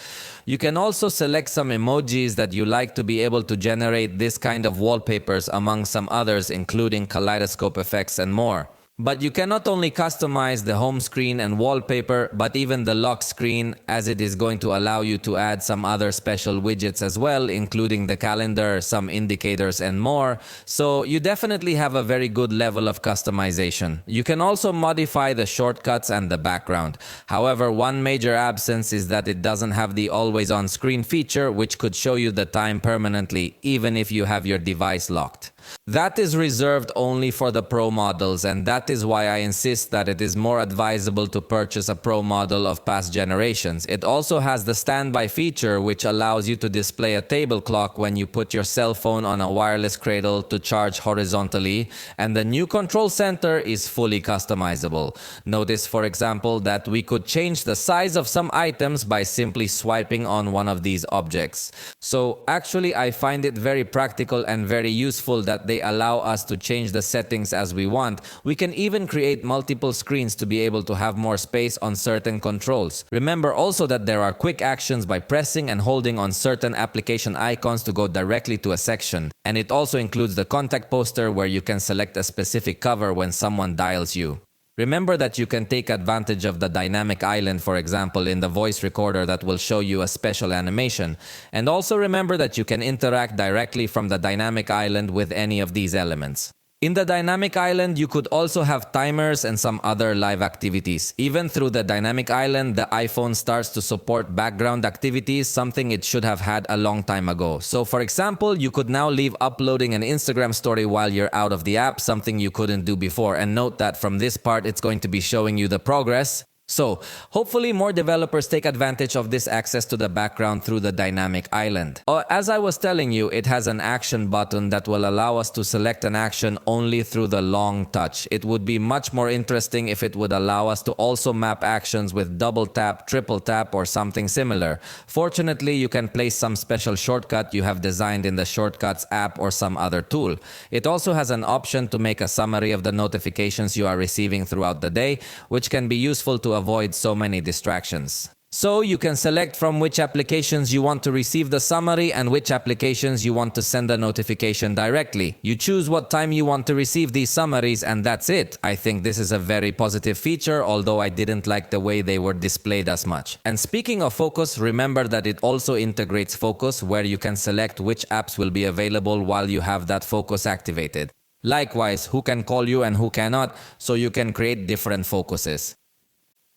You can also select some emojis that you like to be able to generate this kind of wallpapers among some others, including kaleidoscope effects and more. But you can not only customize the home screen and wallpaper, but even the lock screen, as it is going to allow you to add some other special widgets as well, including the calendar, some indicators and more. So you definitely have a very good level of customization. You can also modify the shortcuts and the background. However, one major absence is that it doesn't have the always on screen feature, which could show you the time permanently, even if you have your device locked. That is reserved only for the Pro models, and that is why I insist that it is more advisable to purchase a Pro model of past generations. It also has the standby feature, which allows you to display a table clock when you put your cell phone on a wireless cradle to charge horizontally, and the new control center is fully customizable. Notice, for example, that we could change the size of some items by simply swiping on one of these objects. So actually, I find it very practical and very useful that they allow us to change the settings as we want. We can even create multiple screens to be able to have more space on certain controls. Remember also that there are quick actions by pressing and holding on certain application icons to go directly to a section. And it also includes the contact poster, where you can select a specific cover when someone dials you. Remember that you can take advantage of the dynamic island, for example, in the voice recorder that will show you a special animation. And also remember that you can interact directly from the dynamic island with any of these elements. In the dynamic island, you could also have timers and some other live activities. Even through the dynamic island, the iPhone starts to support background activities, something it should have had a long time ago. So for example, you could now leave uploading an Instagram story while you're out of the app, something you couldn't do before. And note that from this part, it's going to be showing you the progress. So, hopefully more developers take advantage of this access to the background through the dynamic island. As I was telling you, it has an action button that will allow us to select an action only through the long touch. It would be much more interesting if it would allow us to also map actions with double tap, triple tap, or something similar. Fortunately, you can place some special shortcut you have designed in the Shortcuts app or some other tool. It also has an option to make a summary of the notifications you are receiving throughout the day, which can be useful to avoid so many distractions. So you can select from which applications you want to receive the summary and which applications you want to send a notification directly. You choose what time you want to receive these summaries and that's it. I think this is a very positive feature, although I didn't like the way they were displayed as much. And speaking of focus, remember that it also integrates focus, where you can select which apps will be available while you have that focus activated. Likewise, who can call you and who cannot, so you can create different focuses.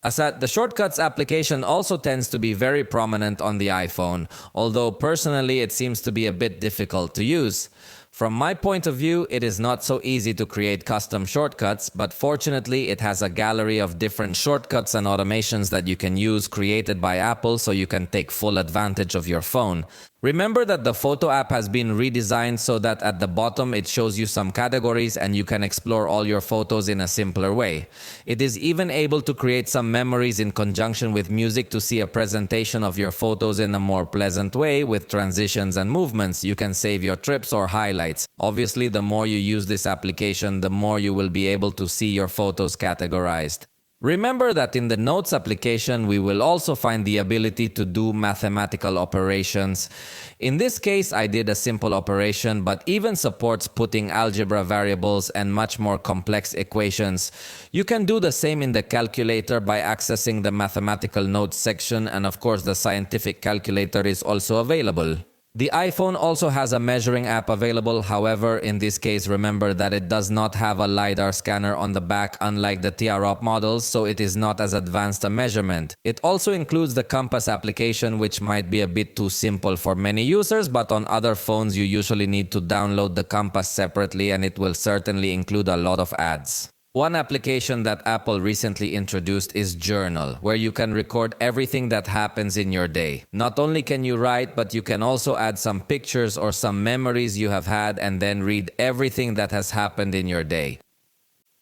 Aside, the Shortcuts application also tends to be very prominent on the iPhone, although personally it seems to be a bit difficult to use. From my point of view, it is not so easy to create custom shortcuts, but fortunately it has a gallery of different shortcuts and automations that you can use created by Apple, so you can take full advantage of your phone. Remember that the Photo app has been redesigned so that at the bottom it shows you some categories and you can explore all your photos in a simpler way. It is even able to create some memories in conjunction with music to see a presentation of your photos in a more pleasant way with transitions and movements. You can save your trips or highlights. Obviously, the more you use this application, the more you will be able to see your photos categorized. Remember that in the Notes application, we will also find the ability to do mathematical operations. In this case, I did a simple operation, but even supports putting algebra variables and much more complex equations. You can do the same in the calculator by accessing the mathematical notes section, and of course the scientific calculator is also available. The iPhone also has a measuring app available. However, in this case, remember that it does not have a LiDAR scanner on the back, unlike the TROP models, so it is not as advanced a measurement. It also includes the Compass application, which might be a bit too simple for many users, but on other phones you usually need to download the Compass separately, and it will certainly include a lot of ads. One application that Apple recently introduced is Journal, where you can record everything that happens in your day. Not only can you write, but you can also add some pictures or some memories you have had and then read everything that has happened in your day.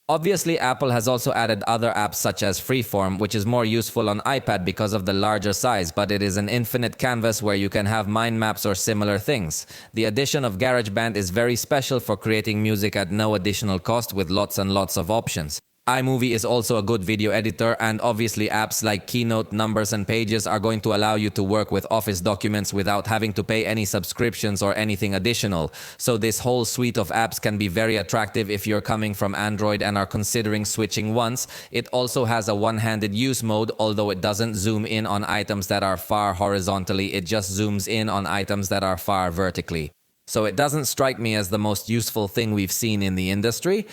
Obviously, Apple has also added other apps such as Freeform, which is more useful on iPad because of the larger size, but it is an infinite canvas where you can have mind maps or similar things. The addition of GarageBand is very special for creating music at no additional cost with lots and lots of options. iMovie is also a good video editor, and obviously apps like Keynote, Numbers, and Pages are going to allow you to work with Office documents without having to pay any subscriptions or anything additional. So this whole suite of apps can be very attractive if you're coming from Android and are considering switching once. It also has a one-handed use mode, although it doesn't zoom in on items that are far horizontally, it just zooms in on items that are far vertically. So it doesn't strike me as the most useful thing we've seen in the industry.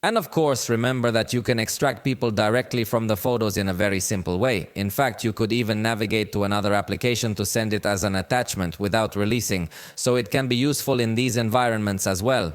And of course, remember that you can extract people directly from the photos in a very simple way. In fact, you could even navigate to another application to send it as an attachment without releasing, so it can be useful in these environments as well.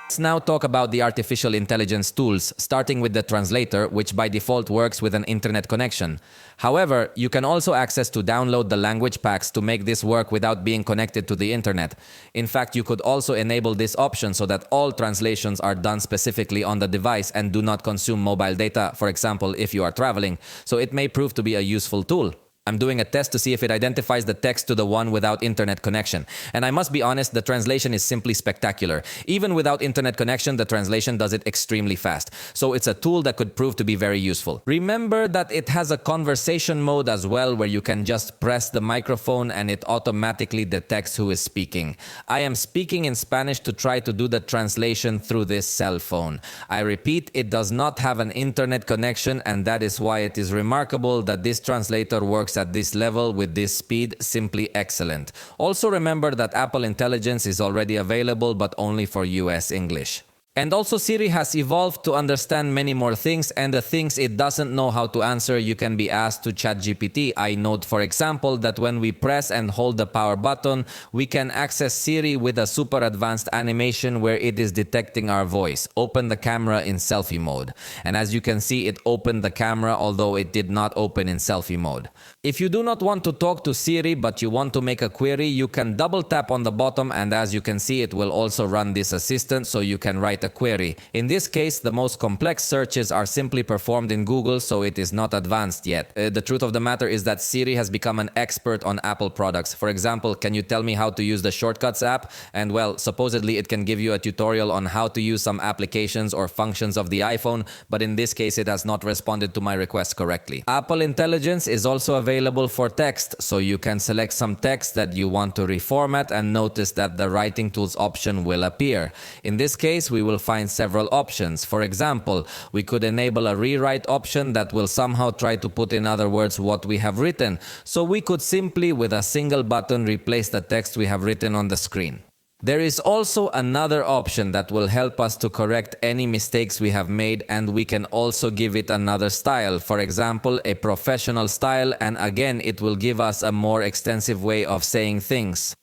Let's now talk about the artificial intelligence tools, starting with the translator, which by default works with an internet connection. However, you can also access to download the language packs to make this work without being connected to the internet. In fact, you could also enable this option so that all translations are done specifically on the device and do not consume mobile data, for example, if you are traveling. So it may prove to be a useful tool. I'm doing a test to see if it identifies the text to the one without internet connection. And I must be honest, the translation is simply spectacular. Even without internet connection, the translation does it extremely fast. So it's a tool that could prove to be very useful. Remember that it has a conversation mode as well, where you can just press the microphone and it automatically detects who is speaking. I am speaking in Spanish to try to do the translation through this cell phone. I repeat, it does not have an internet connection, and that is why it is remarkable that this translator works at this level with this speed. Simply excellent. Also remember that Apple Intelligence is already available, but only for US English. And also Siri has evolved to understand many more things, and the things it doesn't know how to answer you can be asked to ChatGPT. I note, for example, that when we press and hold the power button, we can access Siri with a super advanced animation where it is detecting our voice. Open the camera in selfie mode. And as you can see, it opened the camera, although it did not open in selfie mode. If you do not want to talk to Siri but you want to make a query, you can double tap on the bottom, and as you can see, it will also run this assistant so you can write a query. In this case, the most complex searches are simply performed in Google, so it is not advanced yet. The truth of the matter is that Siri has become an expert on Apple products. For example, can you tell me how to use the Shortcuts app? And well, supposedly it can give you a tutorial on how to use some applications or functions of the iPhone, but in this case it has not responded to my request correctly. Apple Intelligence is also available for text, so you can select some text that you want to reformat and notice that the writing tools option will appear. In this case, we will find several options. For example, we could enable a rewrite option that will somehow try to put in other words what we have written. So we could simply, with a single button, replace the text we have written on the screen. There is also another option that will help us to correct any mistakes we have made, and we can also give it another style. For example, a professional style, and again, it will give us a more extensive way of saying things.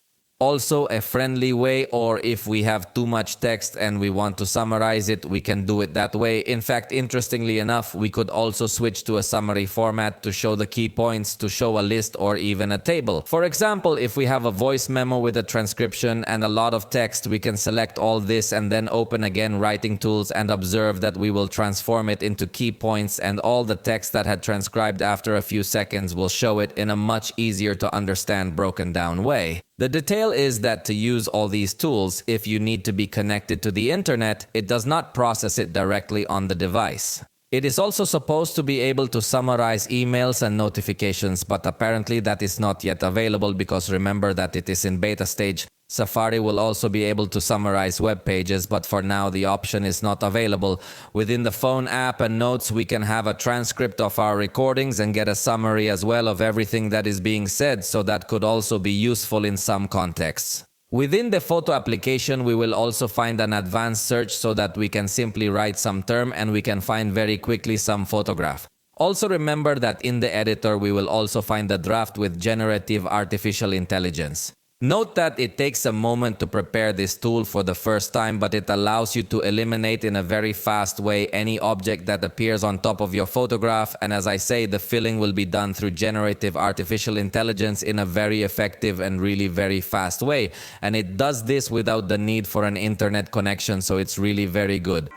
Also a friendly way, or if we have too much text and we want to summarize it, we can do it that way. In fact, interestingly enough, we could also switch to a summary format to show the key points, to show a list or even a table. For example, if we have a voice memo with a transcription and a lot of text, we can select all this and then open again writing tools and observe that we will transform it into key points, and all the text that had transcribed after a few seconds will show it in a much easier to understand broken down way. The detail is that to use all these tools, if you need to be connected to the internet, it does not process it directly on the device. It is also supposed to be able to summarize emails and notifications, but apparently that is not yet available because remember that it is in beta stage. Safari will also be able to summarize web pages, but for now the option is not available. Within the phone app and notes, we can have a transcript of our recordings and get a summary as well of everything that is being said, so that could also be useful in some contexts. Within the photo application, we will also find an advanced search so that we can simply write some term and we can find very quickly some photograph. Also remember that in the editor, we will also find the draft with generative artificial intelligence. Note that it takes a moment to prepare this tool for the first time, but it allows you to eliminate in a very fast way any object that appears on top of your photograph, and as I say, the filling will be done through generative artificial intelligence in a very effective and really very fast way. And it does this without the need for an internet connection, so it's really very good.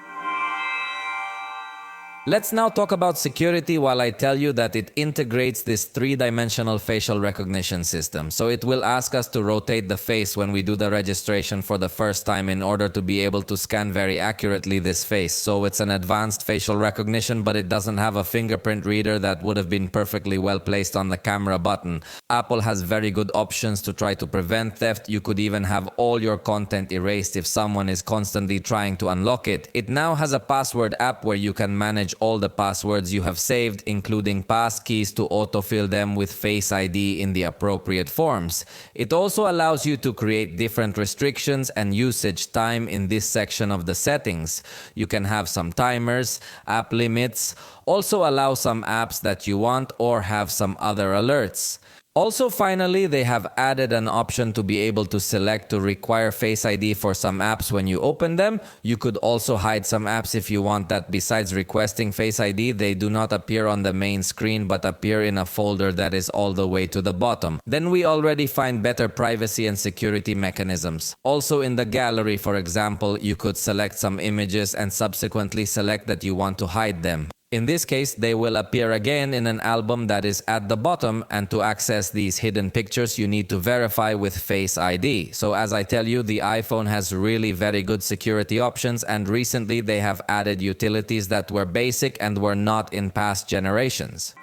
Let's now talk about security while I tell you that it integrates this three-dimensional facial recognition system. So it will ask us to rotate the face when we do the registration for the first time in order to be able to scan very accurately this face. So it's an advanced facial recognition, but it doesn't have a fingerprint reader that would have been perfectly well placed on the camera button. Apple has very good options to try to prevent theft. You could even have all your content erased if someone is constantly trying to unlock it. It now has a password app where you can manage all the passwords you have saved, including passkeys, to autofill them with Face ID in the appropriate forms. It also allows you to create different restrictions and usage time in this section of the settings. You can have some timers, app limits, also allow some apps that you want, or have some other alerts. Also, finally, they have added an option to be able to select to require Face ID for some apps when you open them. You could also hide some apps if you want that. Besides requesting Face ID, they do not appear on the main screen but appear in a folder that is all the way to the bottom. Then we already find better privacy and security mechanisms. Also in the gallery, for example, you could select some images and subsequently select that you want to hide them. In this case, they will appear again in an album that is at the bottom, and to access these hidden pictures, you need to verify with Face ID. So as I tell you, the iPhone has really very good security options, and recently they have added utilities that were basic and were not in past generations.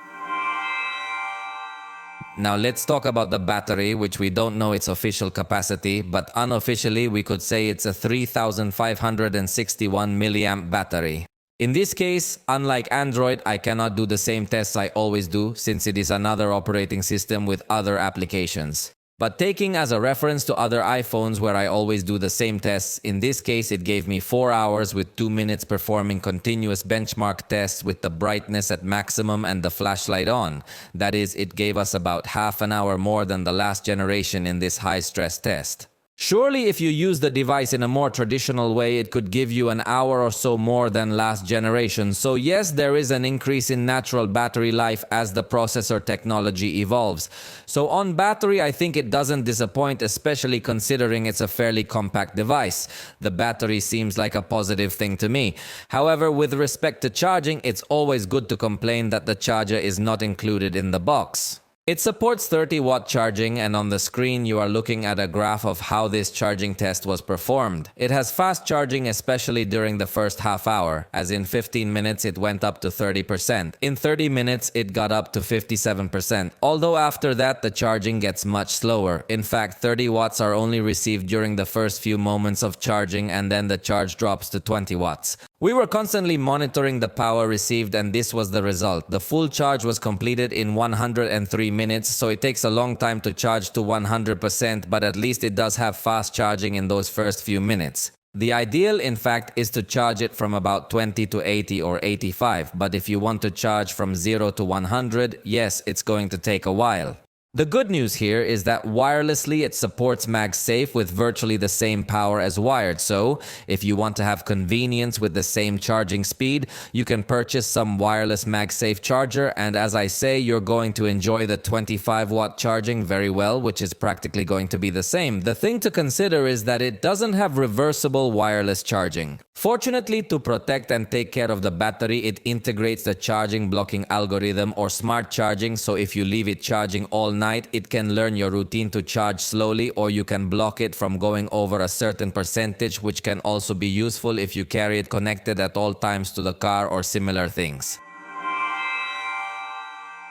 Now let's talk about the battery, which we don't know its official capacity, but unofficially we could say it's a 3561 milliamp battery. In this case, unlike Android, I cannot do the same tests I always do since it is another operating system with other applications. But taking as a reference to other iPhones where I always do the same tests, in this case it gave me 4 hours with 2 minutes performing continuous benchmark tests with the brightness at maximum and the flashlight on. That is, it gave us about half an hour more than the last generation in this high-stress test. Surely if you use the device in a more traditional way, it could give you an hour or so more than last generation. So yes, there is an increase in natural battery life as the processor technology evolves. So on battery, I think it doesn't disappoint, especially considering it's a fairly compact device. The battery seems like a positive thing to me. However, with respect to charging, it's always good to complain that the charger is not included in the box. It supports 30-watt charging, and on the screen you are looking at a graph of how this charging test was performed. It has fast charging, especially during the first half hour, as in 15 minutes it went up to 30%. In 30 minutes it got up to 57%, although after that the charging gets much slower. In fact, 30 watts are only received during the first few moments of charging, and then the charge drops to 20 watts. We were constantly monitoring the power received, and this was the result. The full charge was completed in 103 minutes, so it takes a long time to charge to 100%, but at least it does have fast charging in those first few minutes. The ideal, in fact, is to charge it from about 20 to 80 or 85, but if you want to charge from 0 to 100, yes, it's going to take a while. The good news here is that wirelessly it supports MagSafe with virtually the same power as wired, so if you want to have convenience with the same charging speed, you can purchase some wireless MagSafe charger, and as I say, you're going to enjoy the 25-watt charging very well, which is practically going to be the same. The thing to consider is that it doesn't have reversible wireless charging. Fortunately, to protect and take care of the battery, it integrates the charging blocking algorithm or smart charging, so if you leave it charging all night, it can learn your routine to charge slowly, or you can block it from going over a certain percentage, which can also be useful if you carry it connected at all times to the car or similar things.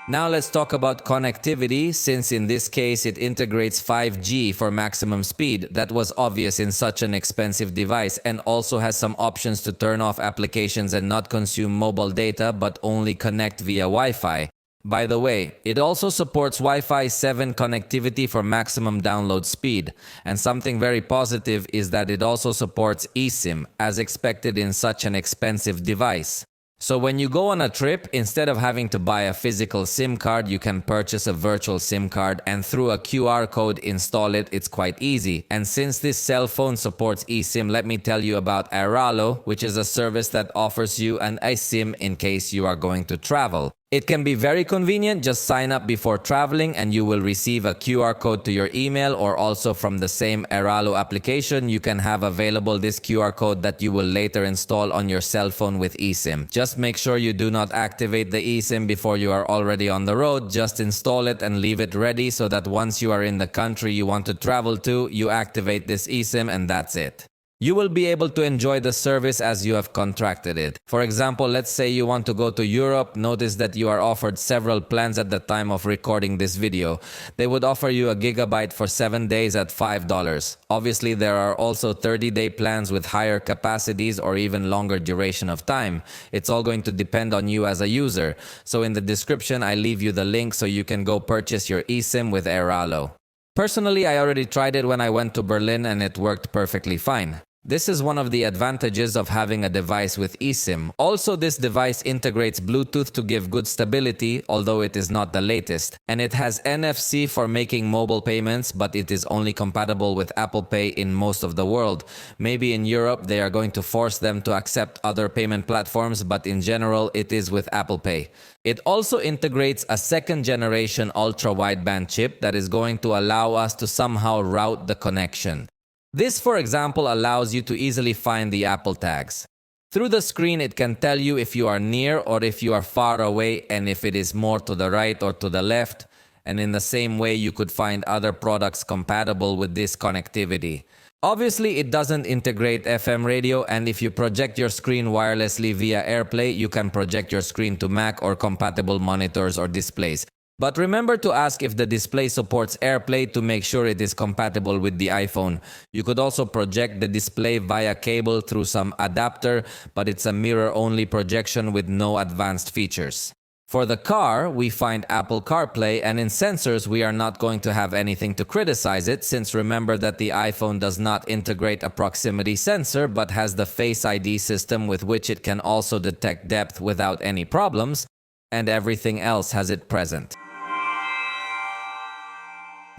Now let's talk about connectivity, since in this case it integrates 5G for maximum speed. That was obvious in such an expensive device, and also has some options to turn off applications and not consume mobile data but only connect via Wi-Fi. By the way, it also supports Wi-Fi 7 connectivity for maximum download speed. And something very positive is that it also supports eSIM, as expected in such an expensive device. So when you go on a trip, instead of having to buy a physical SIM card, you can purchase a virtual SIM card and through a QR code install it. It's quite easy. And since this cell phone supports eSIM, let me tell you about Airalo, which is a service that offers you an eSIM in case you are going to travel. It can be very convenient. Just sign up before traveling and you will receive a QR code to your email, or also from the same Airalo application, you can have available this QR code that you will later install on your cell phone with eSIM. Just make sure you do not activate the eSIM before you are already on the road. Just install it and leave it ready so that once you are in the country you want to travel to, you activate this eSIM and that's it. You will be able to enjoy the service as you have contracted it. For example, let's say you want to go to Europe. Notice that you are offered several plans at the time of recording this video. They would offer you a gigabyte for 7 days at $5. Obviously, there are also 30-day plans with higher capacities or even longer duration of time. It's all going to depend on you as a user. So in the description, I leave you the link so you can go purchase your eSIM with Airalo. Personally, I already tried it when I went to Berlin and it worked perfectly fine. This is one of the advantages of having a device with eSIM. Also, this device integrates Bluetooth to give good stability, although it is not the latest. And it has NFC for making mobile payments, but it is only compatible with Apple Pay in most of the world. Maybe in Europe they are going to force them to accept other payment platforms, but in general it is with Apple Pay. It also integrates a second-generation ultra-wideband chip that is going to allow us to somehow route the connection. This, for example, allows you to easily find the Apple tags. Through the screen, it can tell you if you are near or if you are far away, and if it is more to the right or to the left. And in the same way, you could find other products compatible with this connectivity. Obviously, it doesn't integrate FM radio, and if you project your screen wirelessly via AirPlay, you can project your screen to Mac or compatible monitors or displays. But remember to ask if the display supports AirPlay to make sure it is compatible with the iPhone. You could also project the display via cable through some adapter, but it's a mirror-only projection with no advanced features. For the car, we find Apple CarPlay, and in sensors, we are not going to have anything to criticize it, since remember that the iPhone does not integrate a proximity sensor, but has the Face ID system with which it can also detect depth without any problems, and everything else has it present.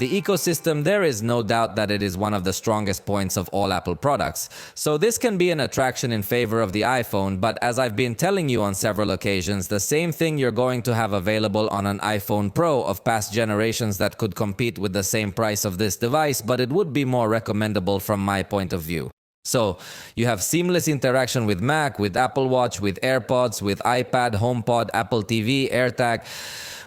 The ecosystem, there is no doubt that it is one of the strongest points of all Apple products. So this can be an attraction in favor of the iPhone, but as I've been telling you on several occasions, the same thing you're going to have available on an iPhone Pro of past generations that could compete with the same price of this device, but it would be more recommendable from my point of view. So, you have seamless interaction with Mac, with Apple Watch, with AirPods, with iPad, HomePod, Apple TV, AirTag.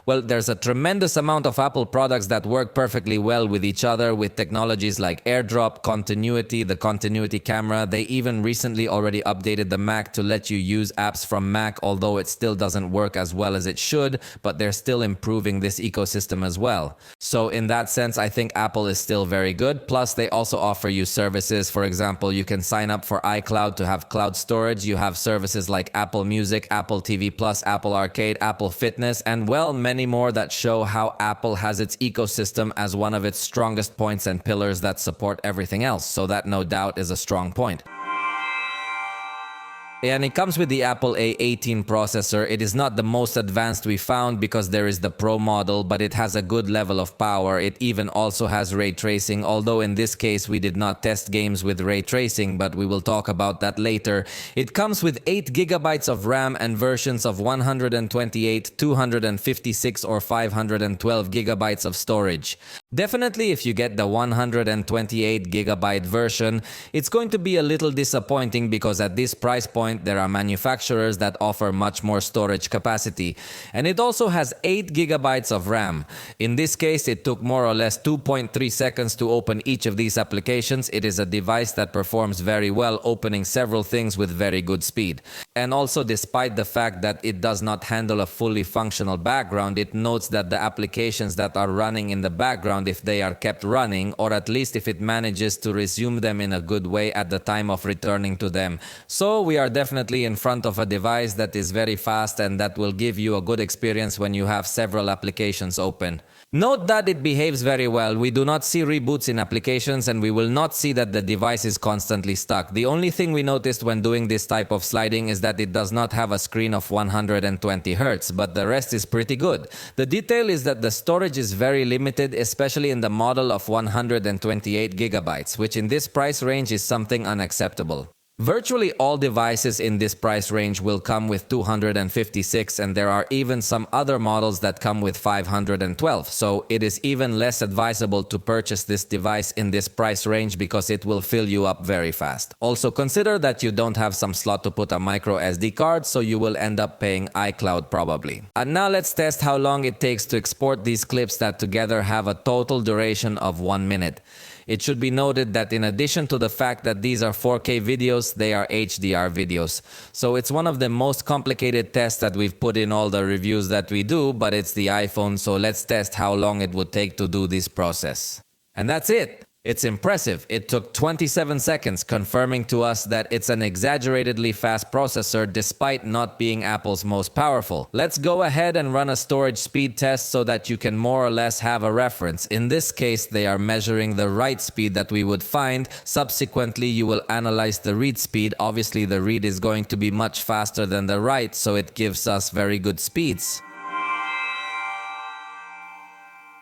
Well, there's a tremendous amount of Apple products that work perfectly well with each other with technologies like AirDrop, Continuity, the Continuity camera. They even recently already updated the Mac to let you use apps from Mac, although it still doesn't work as well as it should, but they're still improving this ecosystem as well. So in that sense, I think Apple is still very good. Plus, they also offer you services. For example, you can sign up for iCloud to have cloud storage. You have services like Apple Music, Apple TV Plus, Apple Arcade, Apple Fitness, and well, many more that show how Apple has its ecosystem as one of its strongest points and pillars that support everything else. So that no doubt is a strong point. And it comes with the Apple A18 processor. It is not the most advanced we found because there is the Pro model, but it has a good level of power. It even also has ray tracing, although in this case we did not test games with ray tracing, but we will talk about that later. It comes with 8 gigabytes of RAM and versions of 128, 256 or 512 gigabytes of storage. Definitely if you get the 128 gigabyte version, it's going to be a little disappointing because at this price point there are manufacturers that offer much more storage capacity. And it also has 8 gigabytes of RAM. In this case, it took more or less 2.3 seconds to open each of these applications. It is a device that performs very well, opening several things with very good speed. And also, despite the fact that it does not handle a fully functional background, it notes that the applications that are running in the background, if they are kept running, or at least if it manages to resume them in a good way at the time of returning to them. So we are definitely in front of a device that is very fast and that will give you a good experience when you have several applications open. Note that it behaves very well. We do not see reboots in applications and we will not see that the device is constantly stuck. The only thing we noticed when doing this type of sliding is that it does not have a screen of 120 Hz, but the rest is pretty good. The detail is that the storage is very limited, especially in the model of 128 gigabytes, which in this price range is something unacceptable. Virtually all devices in this price range will come with 256, and there are even some other models that come with 512. So it is even less advisable to purchase this device in this price range because it will fill you up very fast. Also consider that you don't have some slot to put a micro SD card, so you will end up paying iCloud probably. And now let's test how long it takes to export these clips that together have a total duration of 1 minute. It should be noted that in addition to the fact that these are 4K videos, they are HDR videos. So it's one of the most complicated tests that we've put in all the reviews that we do, but it's the iPhone, so let's test how long it would take to do this process. And that's it. It's impressive. It took 27 seconds, confirming to us that it's an exaggeratedly fast processor despite not being Apple's most powerful. Let's go ahead and run a storage speed test so that you can more or less have a reference. In this case, they are measuring the write speed that we would find. Subsequently, you will analyze the read speed. Obviously, the read is going to be much faster than the write, so it gives us very good speeds.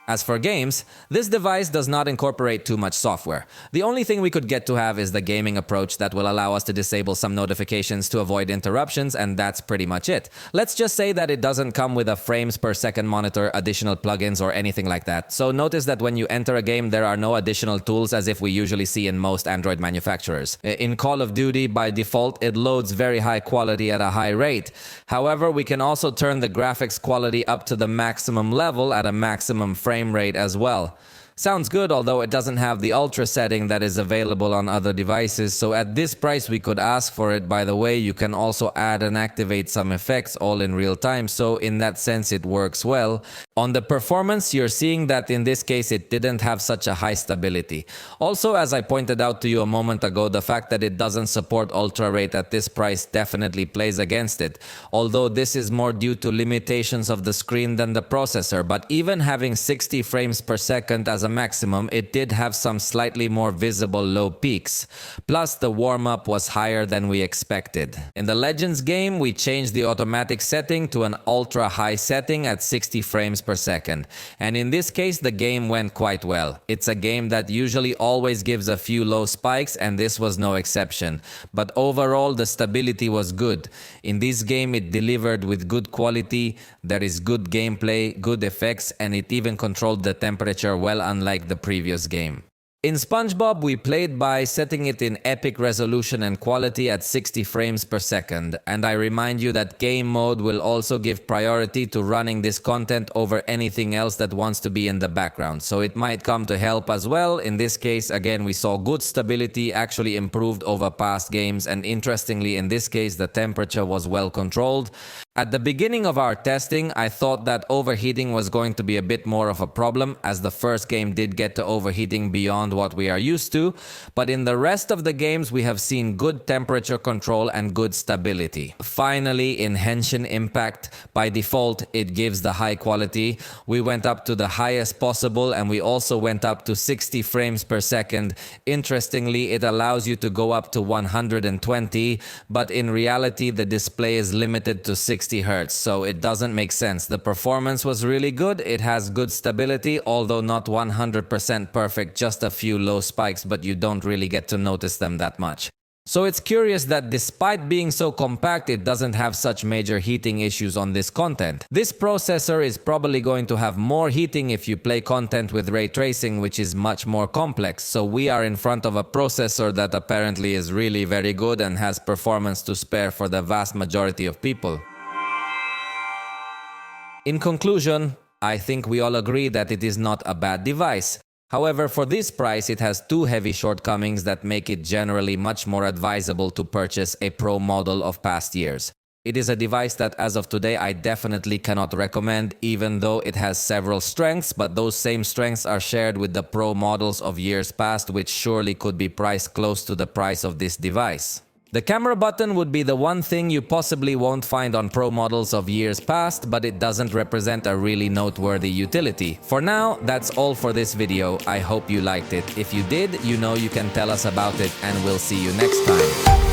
As for games, this device does not incorporate too much software. The only thing we could get to have is the gaming approach that will allow us to disable some notifications to avoid interruptions, and that's pretty much it. Let's just say that it doesn't come with a frames per second monitor, additional plugins, or anything like that. So notice that when you enter a game, there are no additional tools as if we usually see in most Android manufacturers. In Call of Duty, by default, it loads very high quality at a high rate. However, we can also turn the graphics quality up to the maximum level at a maximum frame rate as well. Sounds good, although it doesn't have the ultra setting that is available on other devices, so at this price we could ask for it. By the way, you can also add and activate some effects all in real time, so in that sense it works well. On the performance, you're seeing that in this case it didn't have such a high stability. Also, as I pointed out to you a moment ago, the fact that it doesn't support ultra rate at this price definitely plays against it. Although this is more due to limitations of the screen than the processor, but even having 60 frames per second as a maximum, it did have some slightly more visible low peaks. Plus, the warm-up was higher than we expected. In the Legends game, we changed the automatic setting to an ultra high setting at 60 frames per second. And in this case, the game went quite well. It's a game that usually always gives a few low spikes, and this was no exception. But overall, the stability was good. In this game, it delivered with good quality, there is good gameplay, good effects, and it even controlled the temperature well, unlike the previous game. In SpongeBob, we played by setting it in epic resolution and quality at 60 frames per second, and I remind you that game mode will also give priority to running this content over anything else that wants to be in the background, so it might come to help as well. In this case, again, we saw good stability, actually improved over past games, and interestingly, in this case, the temperature was well controlled. At the beginning of our testing, I thought that overheating was going to be a bit more of a problem, as the first game did get to overheating beyond what we are used to, but in the rest of the games we have seen good temperature control and good stability. Finally, in Henshin Impact, by default it gives the high quality. We went up to the highest possible, and we also went up to 60 frames per second. Interestingly, it allows you to go up to 120, but in reality the display is limited to 60 Hz, so it doesn't make sense. The performance was really good, it has good stability, although not 100% perfect, just a few low spikes, but you don't really get to notice them that much. So it's curious that despite being so compact, it doesn't have such major heating issues on this content. This processor is probably going to have more heating if you play content with ray tracing, which is much more complex. So we are in front of a processor that apparently is really very good and has performance to spare for the vast majority of people. In conclusion, I think we all agree that it is not a bad device. However, for this price, it has two heavy shortcomings that make it generally much more advisable to purchase a Pro model of past years. It is a device that as of today I definitely cannot recommend, even though it has several strengths, but those same strengths are shared with the Pro models of years past, which surely could be priced close to the price of this device. The camera button would be the one thing you possibly won't find on Pro models of years past, but it doesn't represent a really noteworthy utility. For now, that's all for this video. I hope you liked it. If you did, you know you can tell us about it, and we'll see you next time.